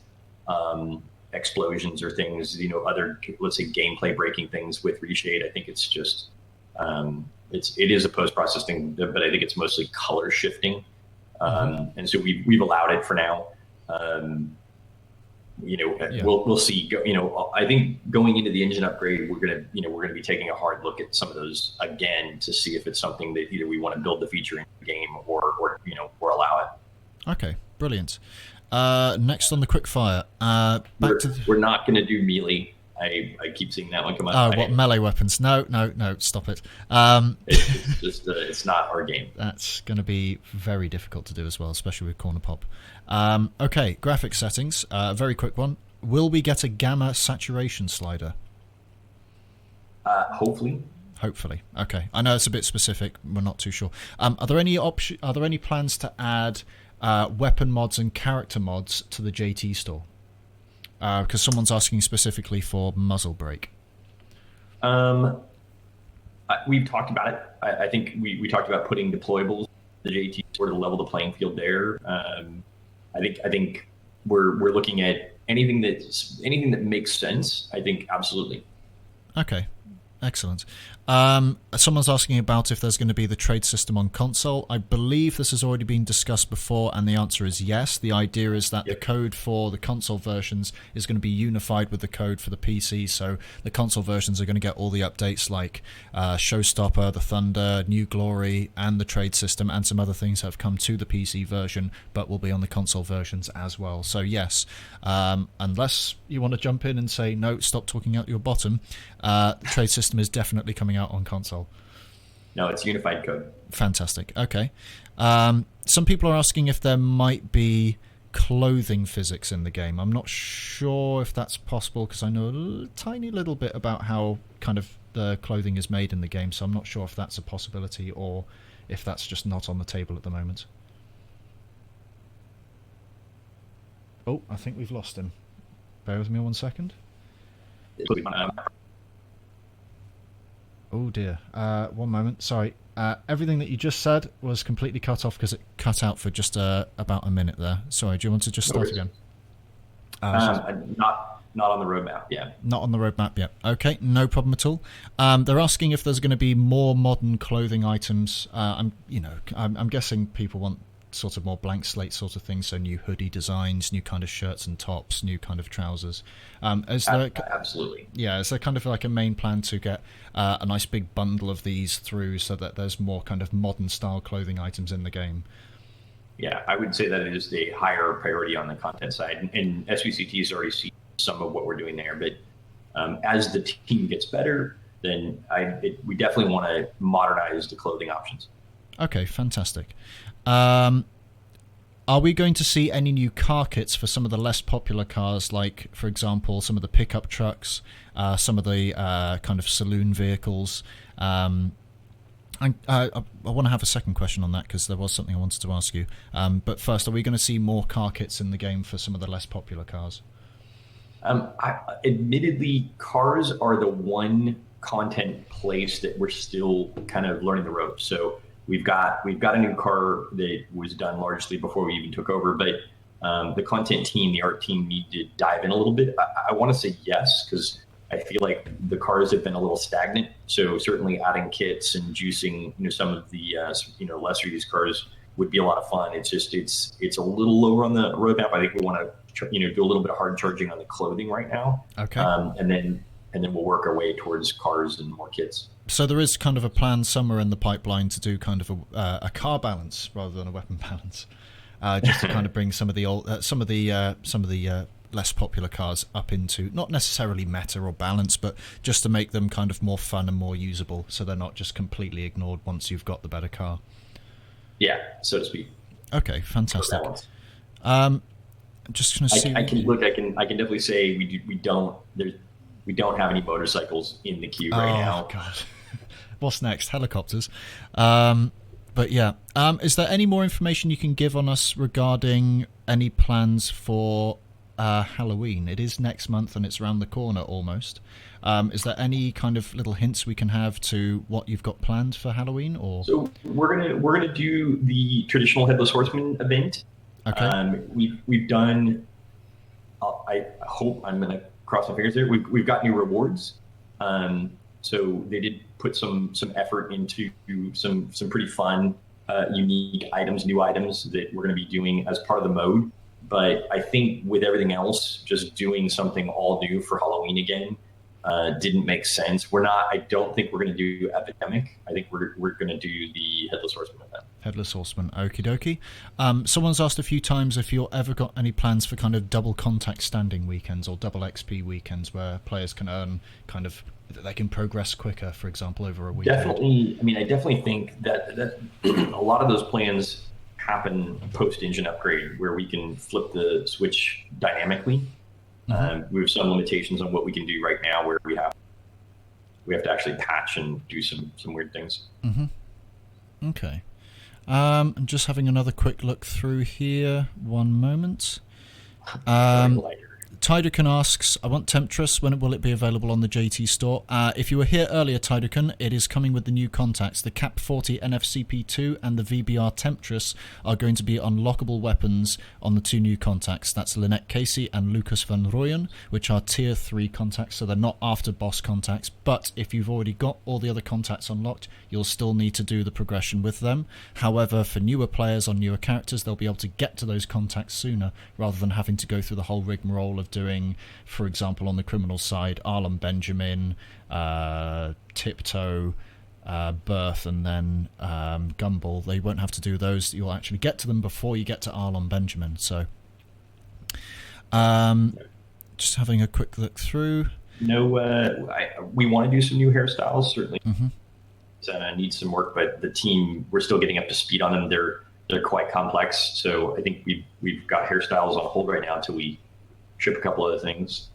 B: explosions or things, other, let's say, gameplay breaking things with Reshade. I think it's just it is a post processing, but I think it's mostly color shifting, and so we've allowed it for now. We'll see. I think going into the engine upgrade, we're gonna be taking a hard look at some of those again to see if it's something that either we want to build the feature in the game or allow it.
A: Okay, brilliant. Next on the quick fire,
B: we're not going to do melee. I keep seeing that one come up.
A: Oh, melee weapons? No, stop it.
B: It's just it's not our game.
A: That's going to be very difficult to do as well, especially with corner pop. Okay, graphics settings. Very quick one. Will we get a gamma saturation slider?
B: Hopefully.
A: Hopefully. Okay. I know it's a bit specific. We're not too sure. Are there any plans to add weapon mods and character mods to the JT store? Because someone's asking specifically for muzzle brake.
B: We've talked about it. I think we talked about putting deployables in the JT store to level the playing field there. I think we're looking at anything that makes sense. I think absolutely.
A: Okay. Excellent. Someone's asking about if there's going to be the trade system on console. I believe this has already been discussed before, and the answer is yes. The idea is that the code for the console versions is going to be unified with the code for the PC, so the console versions are going to get all the updates like Showstopper, the Thunder, New Glory, and the trade system, and some other things that have come to the PC version, but will be on the console versions as well. So yes, unless you want to jump in and say, no, stop talking out your bottom, the trade system is definitely coming out on console.
B: No, it's unified code.
A: Fantastic. Okay. Some people are asking if there might be clothing physics in the game. I'm not sure if that's possible because I know a tiny little bit about how kind of the clothing is made in the game, so I'm not sure if that's a possibility or if that's just not on the table at the moment. Oh, I think we've lost him. Bear with me 1 second. Oh dear. 1 moment. Sorry. Everything that you just said was completely cut off because it cut out for just about a minute there. Sorry, do you want to just start again?
B: Not on the roadmap, yeah.
A: Not on the roadmap yet. Okay, no problem at all. They're asking if there's going to be more modern clothing items. I'm guessing people want sort of more blank slate sort of things, so new hoodie designs, new kind of shirts and tops, new kind of trousers. Is there,
B: absolutely.
A: Yeah, is there kind of like a main plan to get a nice big bundle of these through so that there's more kind of modern style clothing items in the game?
B: Yeah, I would say that it is a higher priority on the content side, and SVCT has already seen some of what we're doing there. But as the team gets better, then we definitely want to modernize the clothing options.
A: Okay, fantastic. Are we going to see any new car kits for some of the less popular cars, like, for example, some of the pickup trucks, some of the kind of saloon vehicles? I want to have a second question on that because there was something I wanted to ask you. But first, are we going to see more car kits in the game for some of the less popular cars?
B: Admittedly, cars are the one content place that we're still kind of learning the ropes. So we've got a new car that was done largely before we even took over, but the content team, the art team, need to dive in a little bit. I want to say yes, because I feel like the cars have been a little stagnant. So certainly adding kits and juicing, some of the lesser used cars would be a lot of fun. It's just it's a little lower on the roadmap. I think we want to do a little bit of hard charging on the clothing right now.
A: Okay.
B: And then we'll work our way towards cars and more kits.
A: So there is kind of a plan somewhere in the pipeline to do kind of a car balance rather than a weapon balance, just to kind of bring some of the old, some of the less popular cars up into not necessarily meta or balance, but just to make them kind of more fun and more usable, so they're not just completely ignored once you've got the better car.
B: Yeah, so to speak.
A: Okay, fantastic. I'm just going to see.
B: I can definitely say we don't have any motorcycles in the queue right now.
A: Oh God. What's next? Helicopters. But yeah, is there any more information you can give on us regarding any plans for Halloween? It is next month and it's around the corner almost. Is there any kind of little hints we can have to what you've got planned for Halloween? Or
B: so we're gonna do the traditional Headless Horseman event.
A: Okay.
B: We've done. I hope I'm gonna cross my fingers there. We've got new rewards. So they did put some effort into some pretty fun, unique items, new items that we're going to be doing as part of the mode. But I think with everything else, just doing something all new for Halloween again didn't make sense. I don't think we're going to do Epidemic. I think we're going to do the Headless Horseman event.
A: Headless Horseman, okie dokie. Someone's asked a few times if you've ever got any plans for kind of double contact standing weekends or double XP weekends where players can earn kind of, they can progress quicker, for example, over a weekend.
B: Definitely. I mean, I definitely think that a lot of those plans happen post-engine upgrade where we can flip the switch dynamically. We have some limitations on what we can do right now where we have to actually patch and do some weird things.
A: Mm-hmm. Okay. I'm just having another quick look through here. One moment. Tydukan asks, I want Temptress. When will it be available on the JT store? If you were here earlier, Tydukan, it is coming with the new contacts. The Cap 40 NFCP2 and the VBR Temptress are going to be unlockable weapons on the two new contacts. That's Lynette Casey and Lucas Van Rooyen, which are tier 3 contacts, so they're not after boss contacts. But if you've already got all the other contacts unlocked, you'll still need to do the progression with them. However, for newer players on newer characters, they'll be able to get to those contacts sooner rather than having to go through the whole rigmarole of doing, for example, on the criminal side, Arlen Benjamin, Tiptoe, Birth, and then Gumball. They won't have to do those. You'll actually get to them before you get to Arlen Benjamin. So, just having a quick look through.
B: We want to do some new hairstyles, certainly. Mm-hmm. Need some work, but the team, we're still getting up to speed on them. They're quite complex, so I think we've got hairstyles on hold right now until we ship a couple other things.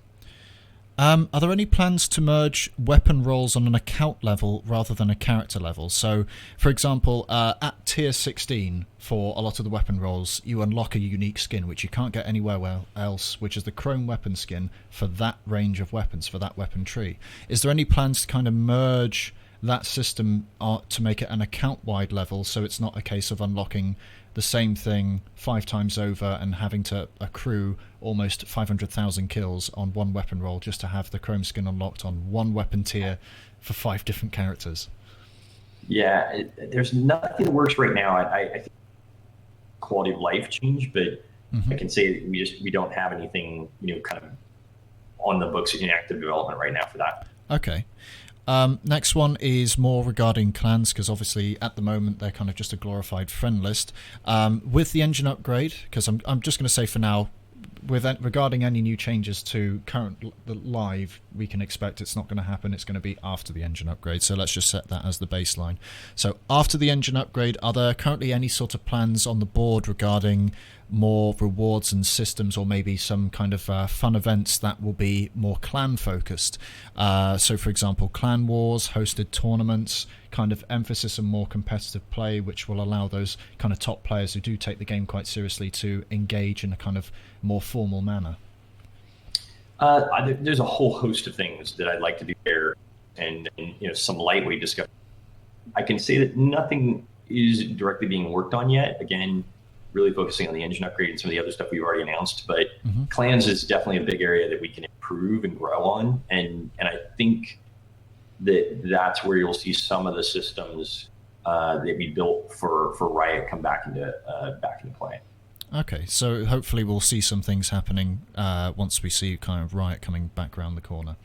A: Are there any plans to merge weapon roles on an account level rather than a character level? So, for example, at tier 16 for a lot of the weapon roles, you unlock a unique skin which you can't get anywhere else, which is the chrome weapon skin for that range of weapons, for that weapon tree. Is there any plans to kind of merge that system to make it an account-wide level, so it's not a case of unlocking the same thing 5 times over and having to accrue almost 500,000 kills on one weapon roll just to have the chrome skin unlocked on one weapon tier for 5 different characters?
B: Yeah, there's nothing that works right now. I think quality of life change, but I can say that we don't have anything, kind of on the books in active development right now for that.
A: Okay. Next one is more regarding clans, because obviously at the moment they're kind of just a glorified friend list. With the engine upgrade, because I'm just going to say for now, regarding any new changes to current live, we can expect it's not going to happen. It's going to be after the engine upgrade. So let's just set that as the baseline. So after the engine upgrade, are there currently any sort of plans on the board regarding more rewards and systems, or maybe some kind of fun events that will be more clan focused? So for example, clan wars, hosted tournaments, kind of emphasis on more competitive play, which will allow those kind of top players who do take the game quite seriously to engage in a kind of more formal manner.
B: There's a whole host of things that I'd like to do there, and some lightweight discussion. I can say that nothing is directly being worked on yet. Again, really focusing on the engine upgrade and some of the other stuff we've already announced. But clans is definitely a big area that we can improve and grow on, and I think that's where you'll see some of the systems that we built for Riot come back into play.
A: Okay, so hopefully we'll see some things happening once we see kind of Riot coming back around the corner.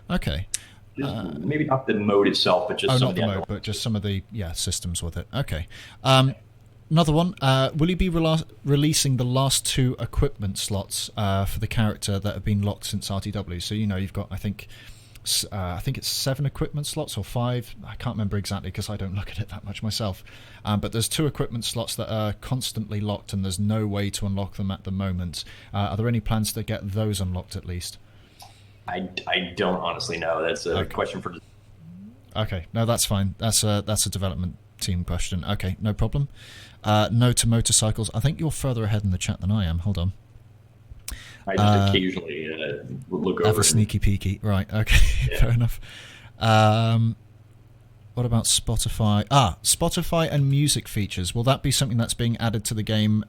A: Okay.
B: Maybe not the mode itself, but just some of the
A: mode, but just some of the systems with it. Okay. Another one. Will you be releasing the last 2 equipment slots for the character that have been locked since RTW? So you've got I think it's 7 equipment slots or 5. I can't remember exactly because I don't look at it that much myself. But there's 2 equipment slots that are constantly locked, and there's no way to unlock them at the moment. Are there any plans to get those unlocked at least?
B: I don't honestly know. That's a question for.
A: Okay, no, that's fine. That's a development team question. Okay, no problem. No to motorcycles. I think you're further ahead in the chat than I am. Hold on.
B: I just occasionally look over.
A: Have a sneaky peeky. Right, okay, yeah. Fair enough. What about Spotify? Spotify and music features. Will that be something that's being added to the game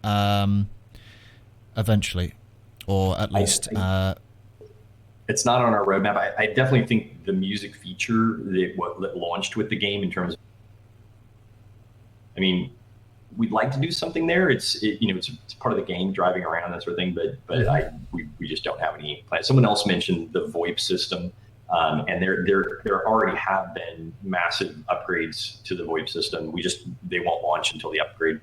A: eventually? Or at least...
B: it's not on our roadmap. I definitely think the music feature that launched with the game in terms of... I mean, we'd like to do something there. It's part of the game, driving around, that sort of thing. But we just don't have any plans. Someone else mentioned the VoIP system, and there already have been massive upgrades to the VoIP system. They won't launch until the upgrade.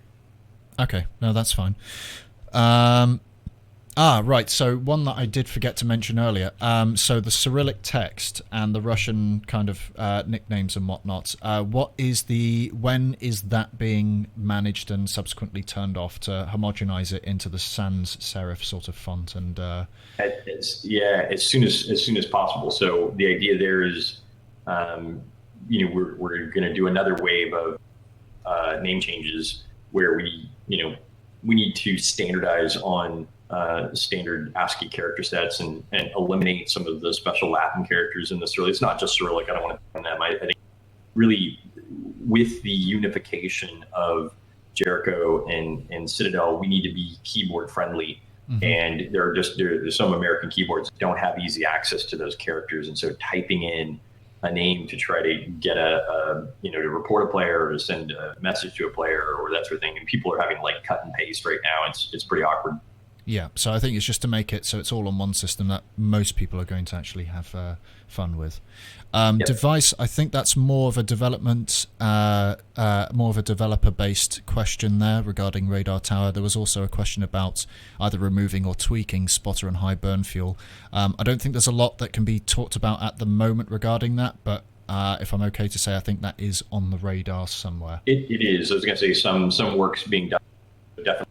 A: Okay, no, that's fine. Right. So one that I did forget to mention earlier. So the Cyrillic text and the Russian kind of nicknames and whatnot. When is that being managed and subsequently turned off to homogenize it into the sans serif sort of font? And
B: as soon as possible. So the idea there is, we're going to do another wave of name changes where we need to standardize on standard ASCII character sets and eliminate some of the special Latin characters in the Cyrillic. It's not just Cyrillic. I don't want to on them. I think really with the unification of Jericho and Citadel, we need to be keyboard friendly. And there's some American keyboards that don't have easy access to those characters. And so typing in a name to try to get to report a player or to send a message to a player or that sort of thing. And people are having like cut and paste right now. It's pretty awkward.
A: Yeah, so I think it's just to make it so it's all on one system that most people are going to actually have fun with. Device, I think that's more of a developer-based question there regarding Radar Tower. There was also a question about either removing or tweaking spotter and high burn fuel. I don't think there's a lot that can be talked about at the moment regarding that, but if I'm okay to say, I think that is on the radar somewhere.
B: It is. I was going to say some work's being done, definitely.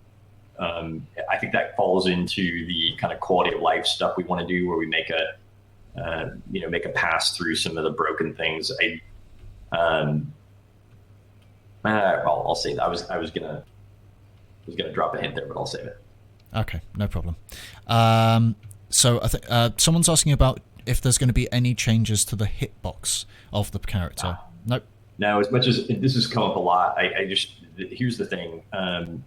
B: I think that falls into the kind of quality of life stuff we want to do, where we make a pass through some of the broken things. I'll say that. I was gonna drop a hint there, but I'll save it.
A: Okay, no problem. So I think someone's asking about if there's going to be any changes to the hitbox of the character. Nope.
B: Now, as much as this has come up a lot, here's the thing.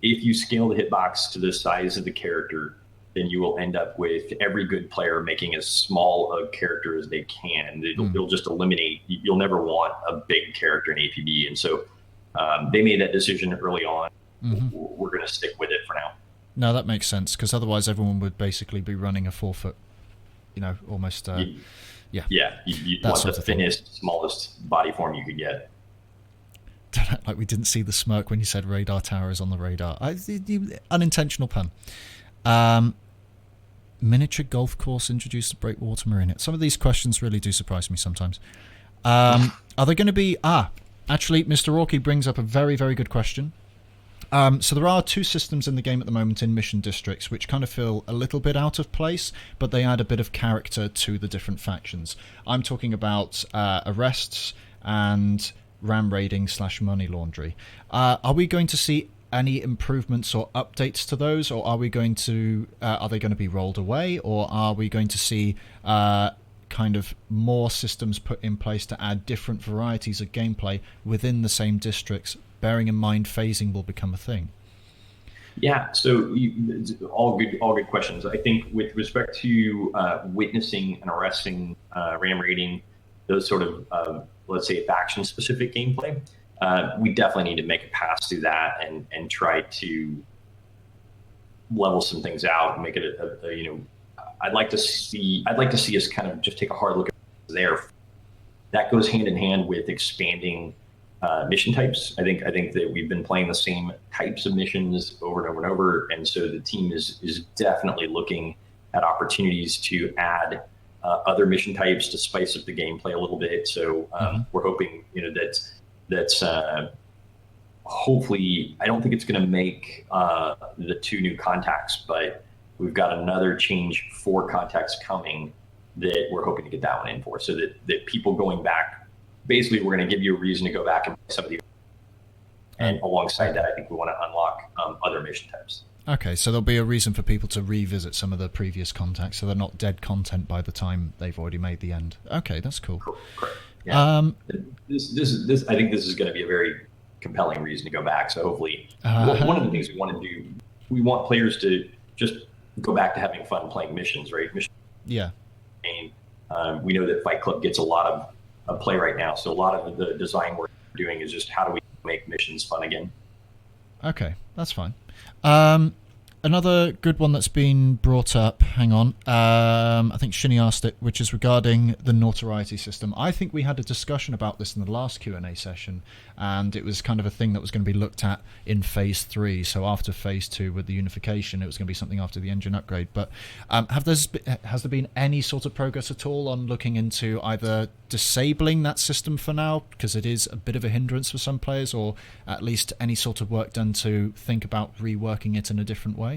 B: If you scale the hitbox to the size of the character, then you will end up with every good player making as small a character as they can. It'll just eliminate, you'll never want a big character in APB. And so they made that decision early on. we're going to stick with it for now.
A: No, that makes sense, because otherwise everyone would basically be running a 4-foot, almost.
B: Yeah, you'd want the thinnest, smallest body form you could get.
A: Like we didn't see the smirk when you said radar tower is on the radar. Unintentional pun. Miniature golf course introduced to Breakwater Marina. Some of these questions really do surprise me sometimes. Are they going to be... actually, Mr. Orky brings up a very, very good question. So there are 2 systems in the game at the moment in mission districts which kind of feel a little bit out of place, but they add a bit of character to the different factions. I'm talking about arrests and ram raiding / money laundry. Are we going to see any improvements or updates to those, or are they going to be rolled away, or are we going to see kind of more systems put in place to add different varieties of gameplay within the same districts, bearing in mind phasing will become a thing?
B: Yeah, so all good questions. I think with respect to witnessing and arresting, ram raiding, those sort of let's say faction specific gameplay, we definitely need to make a pass through that and try to level some things out and make it I'd like to see us kind of just take a hard look at there. That goes hand in hand with expanding mission types. I think that we've been playing the same types of missions over and over and over, and so the team is definitely looking at opportunities to add other mission types to spice up the gameplay a little bit. So we're hoping that's hopefully, I don't think it's going to make the 2 new contacts, but we've got another change for contacts coming that we're hoping to get that one in for, so that people going back, basically we're going to give you a reason to go back and play some of the, and alongside that I think we want to unlock other mission types.
A: Okay, so there'll be a reason for people to revisit some of the previous contacts, so they're not dead content by the time they've already made the end. Okay, that's cool.
B: Correct. Yeah. This I think this is going to be a very compelling reason to go back. So hopefully, one of the things we want to do, we want players to just go back to having fun playing missions, right?
A: Yeah.
B: And we know that Fight Club gets a lot of play right now, so a lot of the design work we're doing is just how do we make missions fun again.
A: Okay, that's fine. Another good one that's been brought up, hang on, I think Shinny asked it, which is regarding the notoriety system. I think we had a discussion about this in the last Q&A session, and it was kind of a thing that was going to be looked at in Phase 3, so after Phase 2 with the unification, it was going to be something after the engine upgrade. But has there been any sort of progress at all on looking into either disabling that system for now, because it is a bit of a hindrance for some players, or at least any sort of work done to think about reworking it in a different way?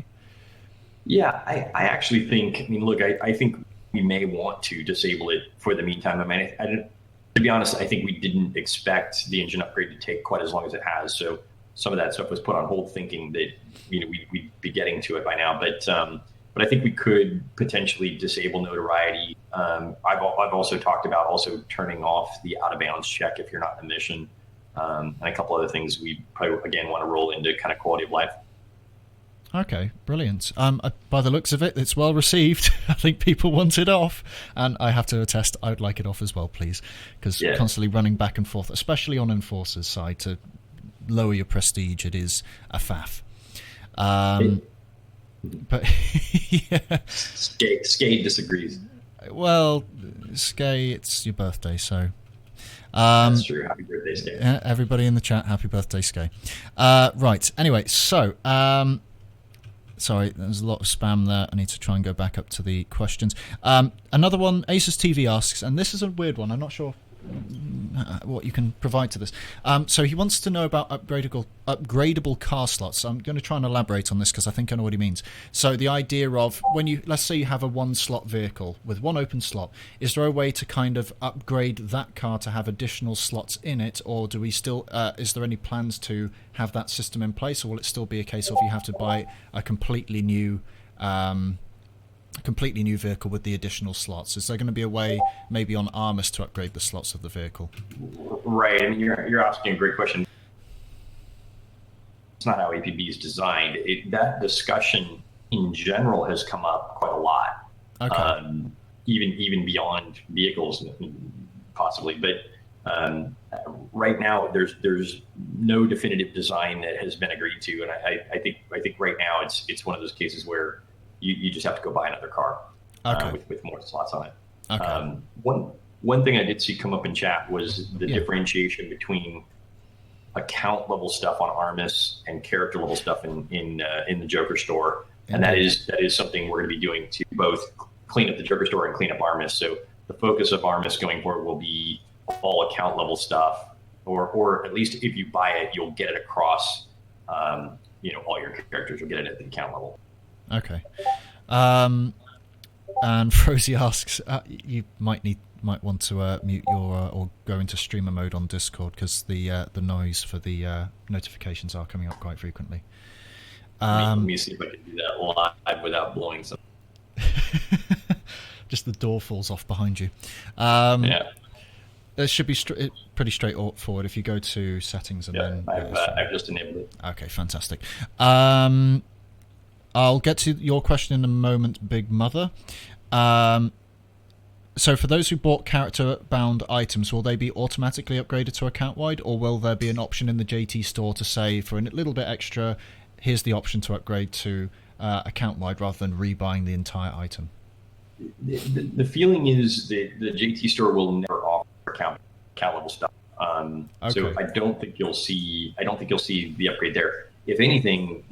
B: Yeah, I actually think, look, I think we may want to disable it for the meantime. To be honest, I think we didn't expect the engine upgrade to take quite as long as it has. So some of that stuff was put on hold, thinking that we'd be getting to it by now. But I think we could potentially disable notoriety. I've also talked about also turning off the out of bounds check if you're not in a mission, and a couple other things we probably again want to roll into kind of quality of life.
A: Okay, brilliant. By the looks of it, it's well received. I think people want it off, and I have to attest, I would like it off as well, please, because constantly running back and forth, especially on Enforcer's side, to lower your prestige, it is a faff. But yeah,
B: Skay disagrees.
A: Well, Skay, it's your birthday, so.
B: That's true. Happy birthday, Skay.
A: Yeah, everybody in the chat, happy birthday, Skay. Right. Anyway, so. Sorry, there's a lot of spam there. I need to try and go back up to the questions. Another one, Asus TV asks, and this is a weird one. I'm not sure what you can provide to this. So he wants to know about upgradable car slots. I'm going to try and elaborate on this because I think I know what he means. So the idea of when let's say you have a 1-slot vehicle with 1 open slot, is there a way to kind of upgrade that car to have additional slots in it, or do we still? Is there any plans to have that system in place, or will it still be a case of you have to buy a completely new vehicle with the additional slots? Is there going to be a way maybe on Armus to upgrade the slots of the vehicle?
B: Right, and you're asking a great question. It's not how APB is designed. That discussion in general has come up quite a lot.
A: Okay.
B: Even beyond vehicles, possibly. But Right now, there's no definitive design that has been agreed to, and I think right now it's one of those cases where you just have to go buy another car
A: Okay.
B: with more slots on it.
A: Okay.
B: One thing I did see come up in chat was the
A: Yeah.
B: differentiation between account level stuff on Armis and character level stuff in the Joker store, and that is something we're going to be doing to both clean up the Joker store and clean up Armis. So the focus of Armis going forward will be all account level stuff, or at least if you buy it, you'll get it across. All your characters will get it at the account level.
A: Okay. And Frozy asks, you might want to mute your or go into streamer mode on Discord, because the noise for the notifications are coming up quite frequently.
B: Let me see if I can do that live without blowing something.
A: Just the door falls off behind you.
B: Yeah.
A: It should be pretty straightforward if you go to settings and then.
B: I've just enabled it.
A: Okay, fantastic. I'll get to your question in a moment, Big Mother. So for those who bought character-bound items, will they be automatically upgraded to account-wide, or will there be an option in the JT store to say, for a little bit extra, here's the option to upgrade to account-wide rather than rebuying the entire item?
B: The feeling is that the JT store will never offer account level stuff. So I don't think you'll see the upgrade there. If anything,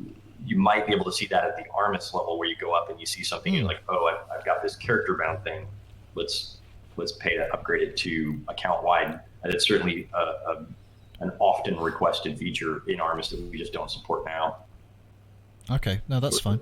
B: you might be able to see that at the Armis level, where you go up and you see something and you're like, oh, I've got this character bound thing. Let's pay to upgrade it to account wide. And it's certainly an often requested feature in Armis that we just don't support now.
A: Okay, no, that's fine.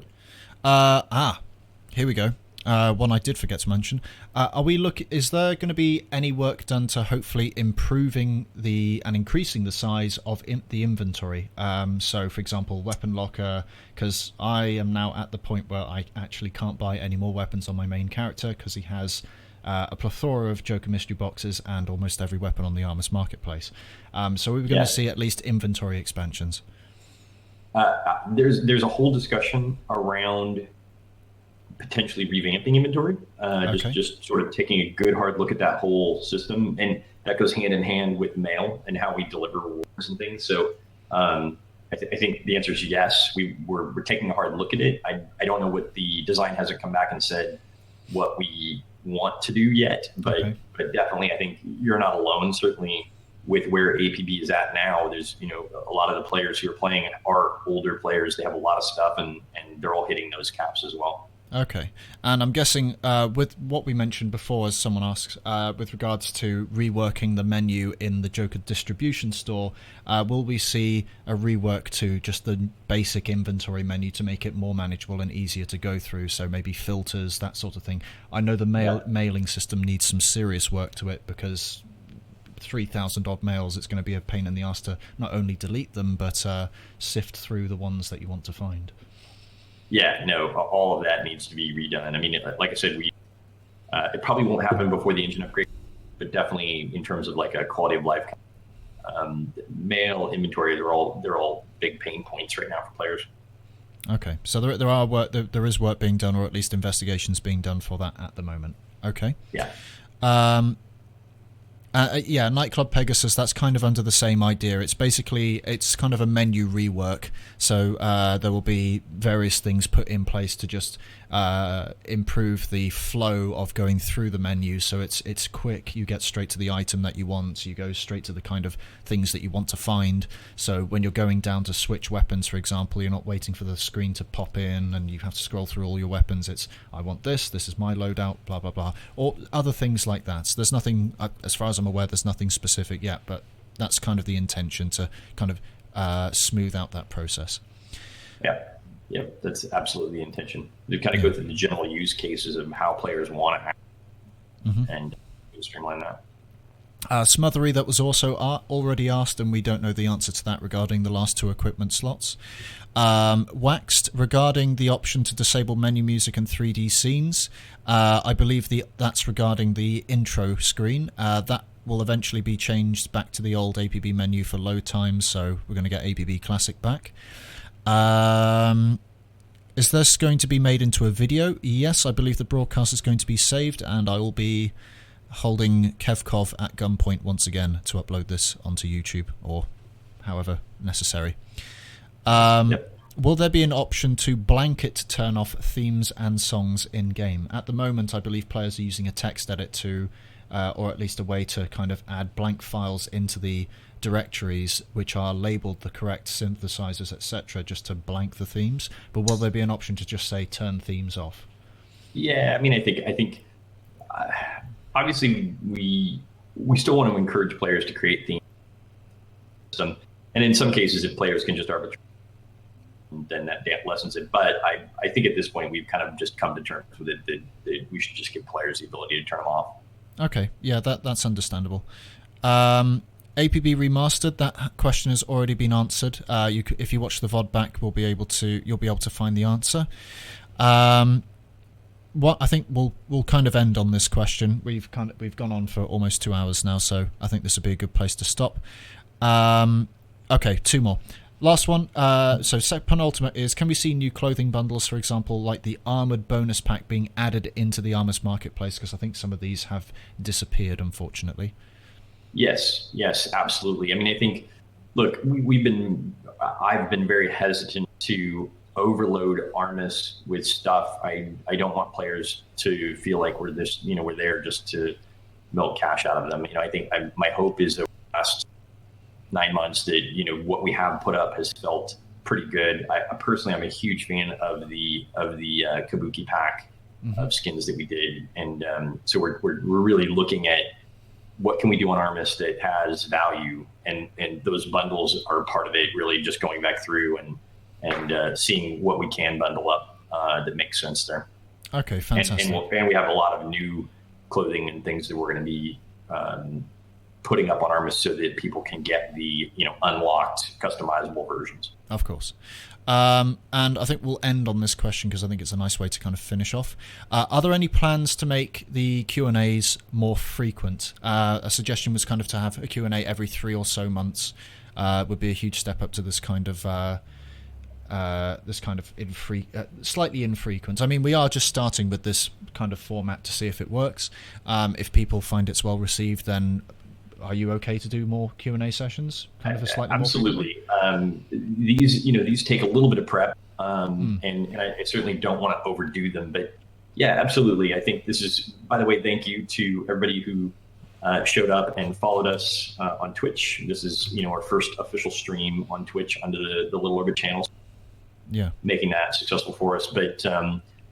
A: Here we go. One I did forget to mention. Is there going to be any work done to hopefully improving and increasing the size of the inventory? So, for example, weapon locker, because I am now at the point where I actually can't buy any more weapons on my main character, because he has a plethora of Joker mystery boxes and almost every weapon on the Armis marketplace. So we were going to see at least inventory expansions.
B: There's a whole discussion around potentially revamping inventory, just sort of taking a good hard look at that whole system, and that goes hand in hand with mail and how we deliver rewards and things. So I think the answer is yes. We're taking a hard look at it. I don't know what the design hasn't come back and said what we want to do yet, but definitely I think you're not alone. Certainly with where APB is at now, there's a lot of the players who are playing are older players. They have a lot of stuff, and they're all hitting those caps as well.
A: Okay, and I'm guessing with what we mentioned before, as someone asks, with regards to reworking the menu in the Joker distribution store, will we see a rework to just the basic inventory menu to make it more manageable and easier to go through? So maybe filters, that sort of thing. I know the mailing system needs some serious work to it, because 3,000 odd mails, it's going to be a pain in the ass to not only delete them, but sift through the ones that you want to find.
B: Yeah, no, all of that needs to be redone. I mean, like I said, it probably won't happen before the engine upgrade, but definitely in terms of like a quality of life, mail, inventory, they're all big pain points right now for players.
A: Okay, so there is work being done, or at least investigations being done for that at the moment. Okay.
B: Yeah.
A: Nightclub Pegasus, that's kind of under the same idea. It's kind of a menu rework, so there will be various things put in place to just improve the flow of going through the menu, so it's quick. You get straight to the item that you want. You go straight to the kind of things that you want to find. So when you're going down to switch weapons, for example, you're not waiting for the screen to pop in and you have to scroll through all your weapons. It's, I want this is my loadout, blah blah blah, or other things like that. So there's nothing, as far as I'm aware, there's nothing specific yet, but that's kind of the intention, to kind of smooth out that process.
B: Yeah, that's absolutely the intention. To kind of go through the general use cases of how players want to act, and streamline that.
A: Smothery, that was also already asked, and we don't know the answer to that regarding the last 2 equipment slots. Waxed, regarding the option to disable menu music and 3D scenes, I believe that's regarding the intro screen. That will eventually be changed back to the old APB menu for load times, so we're going to get APB Classic back. Is this going to be made into a video? Yes, I believe the broadcast is going to be saved, and I will be holding Kevkov at gunpoint once again to upload this onto YouTube or however necessary.
B: Yep.
A: Will there be an option to blanket turn off themes and songs in game? At the moment, I believe players are using a text edit to, or at least a way to kind of add blank files into the directories which are labeled the correct synthesizers, etc., just to blank the themes. But will there be an option to just say turn themes off?
B: Yeah, I mean, I think obviously we still want to encourage players to create themes, and in some cases, if players can just arbitrarily, then that lessens it. But I think at this point we've kind of just come to terms with it that we should just give players the ability to turn them off. Okay,
A: yeah, that's understandable. APB Remastered, that question has already been answered. If you watch the VOD back, you'll be able to find the answer. What I think we'll kind of end on this question. We've gone on for almost 2 hours now, so I think this would be a good place to stop. Okay, 2 more. Last one. So penultimate is: can we see new clothing bundles, for example, like the Armored bonus pack, being added into the Armors marketplace? Because I think some of these have disappeared, unfortunately.
B: Yes, absolutely. I mean, I think, look, I've been very hesitant to overload Armis with stuff. I don't want players to feel like we're there just to milk cash out of them. I think my hope is that over the last 9 months that, what we have put up has felt pretty good. Personally, I'm a huge fan of the Kabuki pack of skins that we did. And so we're really looking at what can we do on Armis that has value, and those bundles are part of it, really just going back through and seeing what we can bundle up that makes sense there.
A: Okay, fantastic.
B: And we have a lot of new clothing and things that we're going to be putting up on Armis so that people can get the unlocked customizable versions.
A: Of course. And I think we'll end on this question because I think it's a nice way to kind of finish off. Are there any plans to make the Q&As more frequent? A suggestion was kind of to have a Q&A every 3 or so months. Would be a huge step up to this kind of slightly infrequent. I mean, we are just starting with this kind of format to see if it works. If people find it's well received, then are you okay to do more Q&A sessions? Kind of a slightly
B: absolutely. These take a little bit of prep, and I certainly don't want to overdo them. But yeah, absolutely. I think this is. By the way, thank you to everybody who showed up and followed us on Twitch. This is our first official stream on Twitch under the Little Orbit channel.
A: Yeah,
B: making that successful for us. But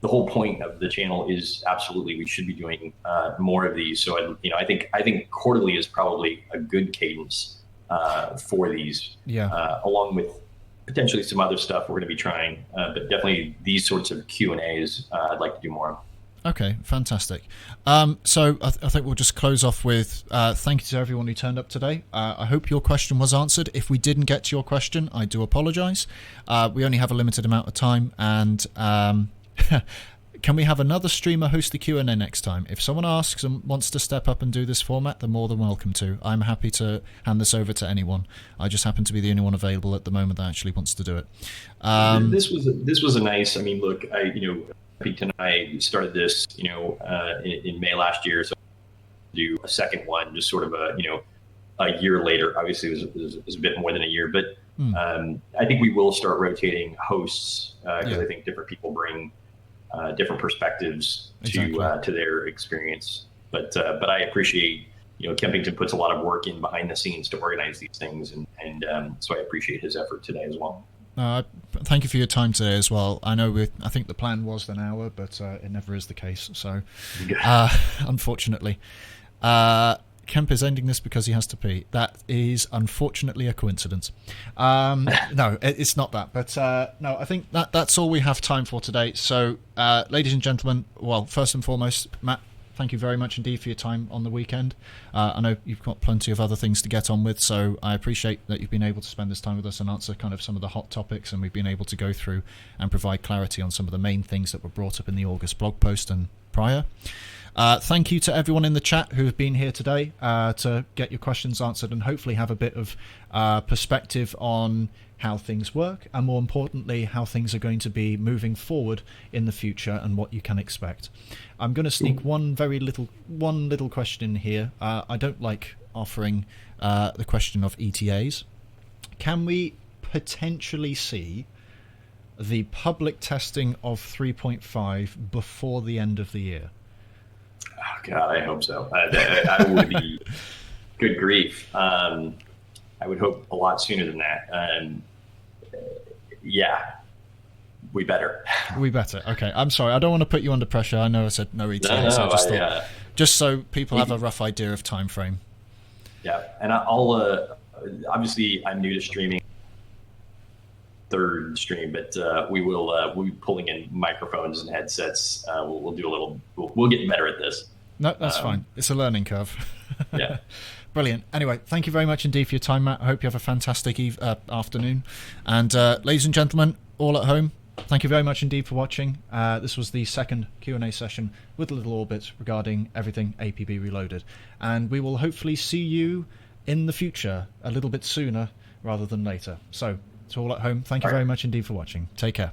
B: the whole point of the channel is absolutely we should be doing more of these. So I think quarterly is probably a good cadence for these.
A: Yeah.
B: Along with potentially some other stuff we're going to be trying, but definitely these sorts of Q&As I'd like to do more of.
A: Okay, fantastic. So I think we'll just close off with thank you to everyone who turned up today. I hope your question was answered. If we didn't get to your question, I do apologise. We only have a limited amount of time, and can we have another streamer host the Q&A next time? If someone asks and wants to step up and do this format, they're more than welcome to. I'm happy to hand this over to anyone. I just happen to be the only one available at the moment that actually wants to do it.
B: This was a nice. I mean, look, Kempington and I started this, in May last year. So do a second one, just sort of a year later. Obviously, it was a bit more than a year, but I think we will start rotating hosts because I think different people bring different perspectives to their experience. But I appreciate, Kempington puts a lot of work in behind the scenes to organize these things, and so I appreciate his effort today as well.
A: Thank you for your time today as well. I know I think the plan was an hour, but it never is the case. So, unfortunately, Kemp is ending this because he has to pee. That is unfortunately a coincidence. No, it's not that. But no, I think that's all we have time for today. So, ladies and gentlemen, well, first and foremost, Matt, thank you very much indeed for your time on the weekend. I know you've got plenty of other things to get on with, so I appreciate that you've been able to spend this time with us and answer kind of some of the hot topics, and we've been able to go through and provide clarity on some of the main things that were brought up in the August blog post and prior. Thank you to everyone in the chat who have been here today to get your questions answered and hopefully have a bit of perspective on how things work, and more importantly, how things are going to be moving forward in the future and what you can expect. I'm going to sneak one little question in here. I don't like offering the question of ETAs. Can we potentially see the public testing of 3.5 before the end of the year?
B: Oh, God, I hope so. I would be, good grief. I would hope a lot sooner than that. Yeah, we better.
A: We better. Okay, I'm sorry. I don't want to put you under pressure. I know I said no ETA,
B: No,
A: so I just thought, just so people have a rough idea of time frame.
B: Yeah, and I'll obviously I'm new to streaming, third stream, but we'll be pulling in microphones and headsets. We'll do a little. We'll get better at this.
A: No, that's fine. It's a learning curve.
B: Yeah.
A: Brilliant. Anyway, thank you very much indeed for your time, Matt. I hope you have a fantastic afternoon. And ladies and gentlemen, all at home, thank you very much indeed for watching. This was the second Q&A session with Little Orbit regarding everything APB Reloaded. And we will hopefully see you in the future a little bit sooner rather than later. So, to all at home, thank you very much indeed for watching. Take care.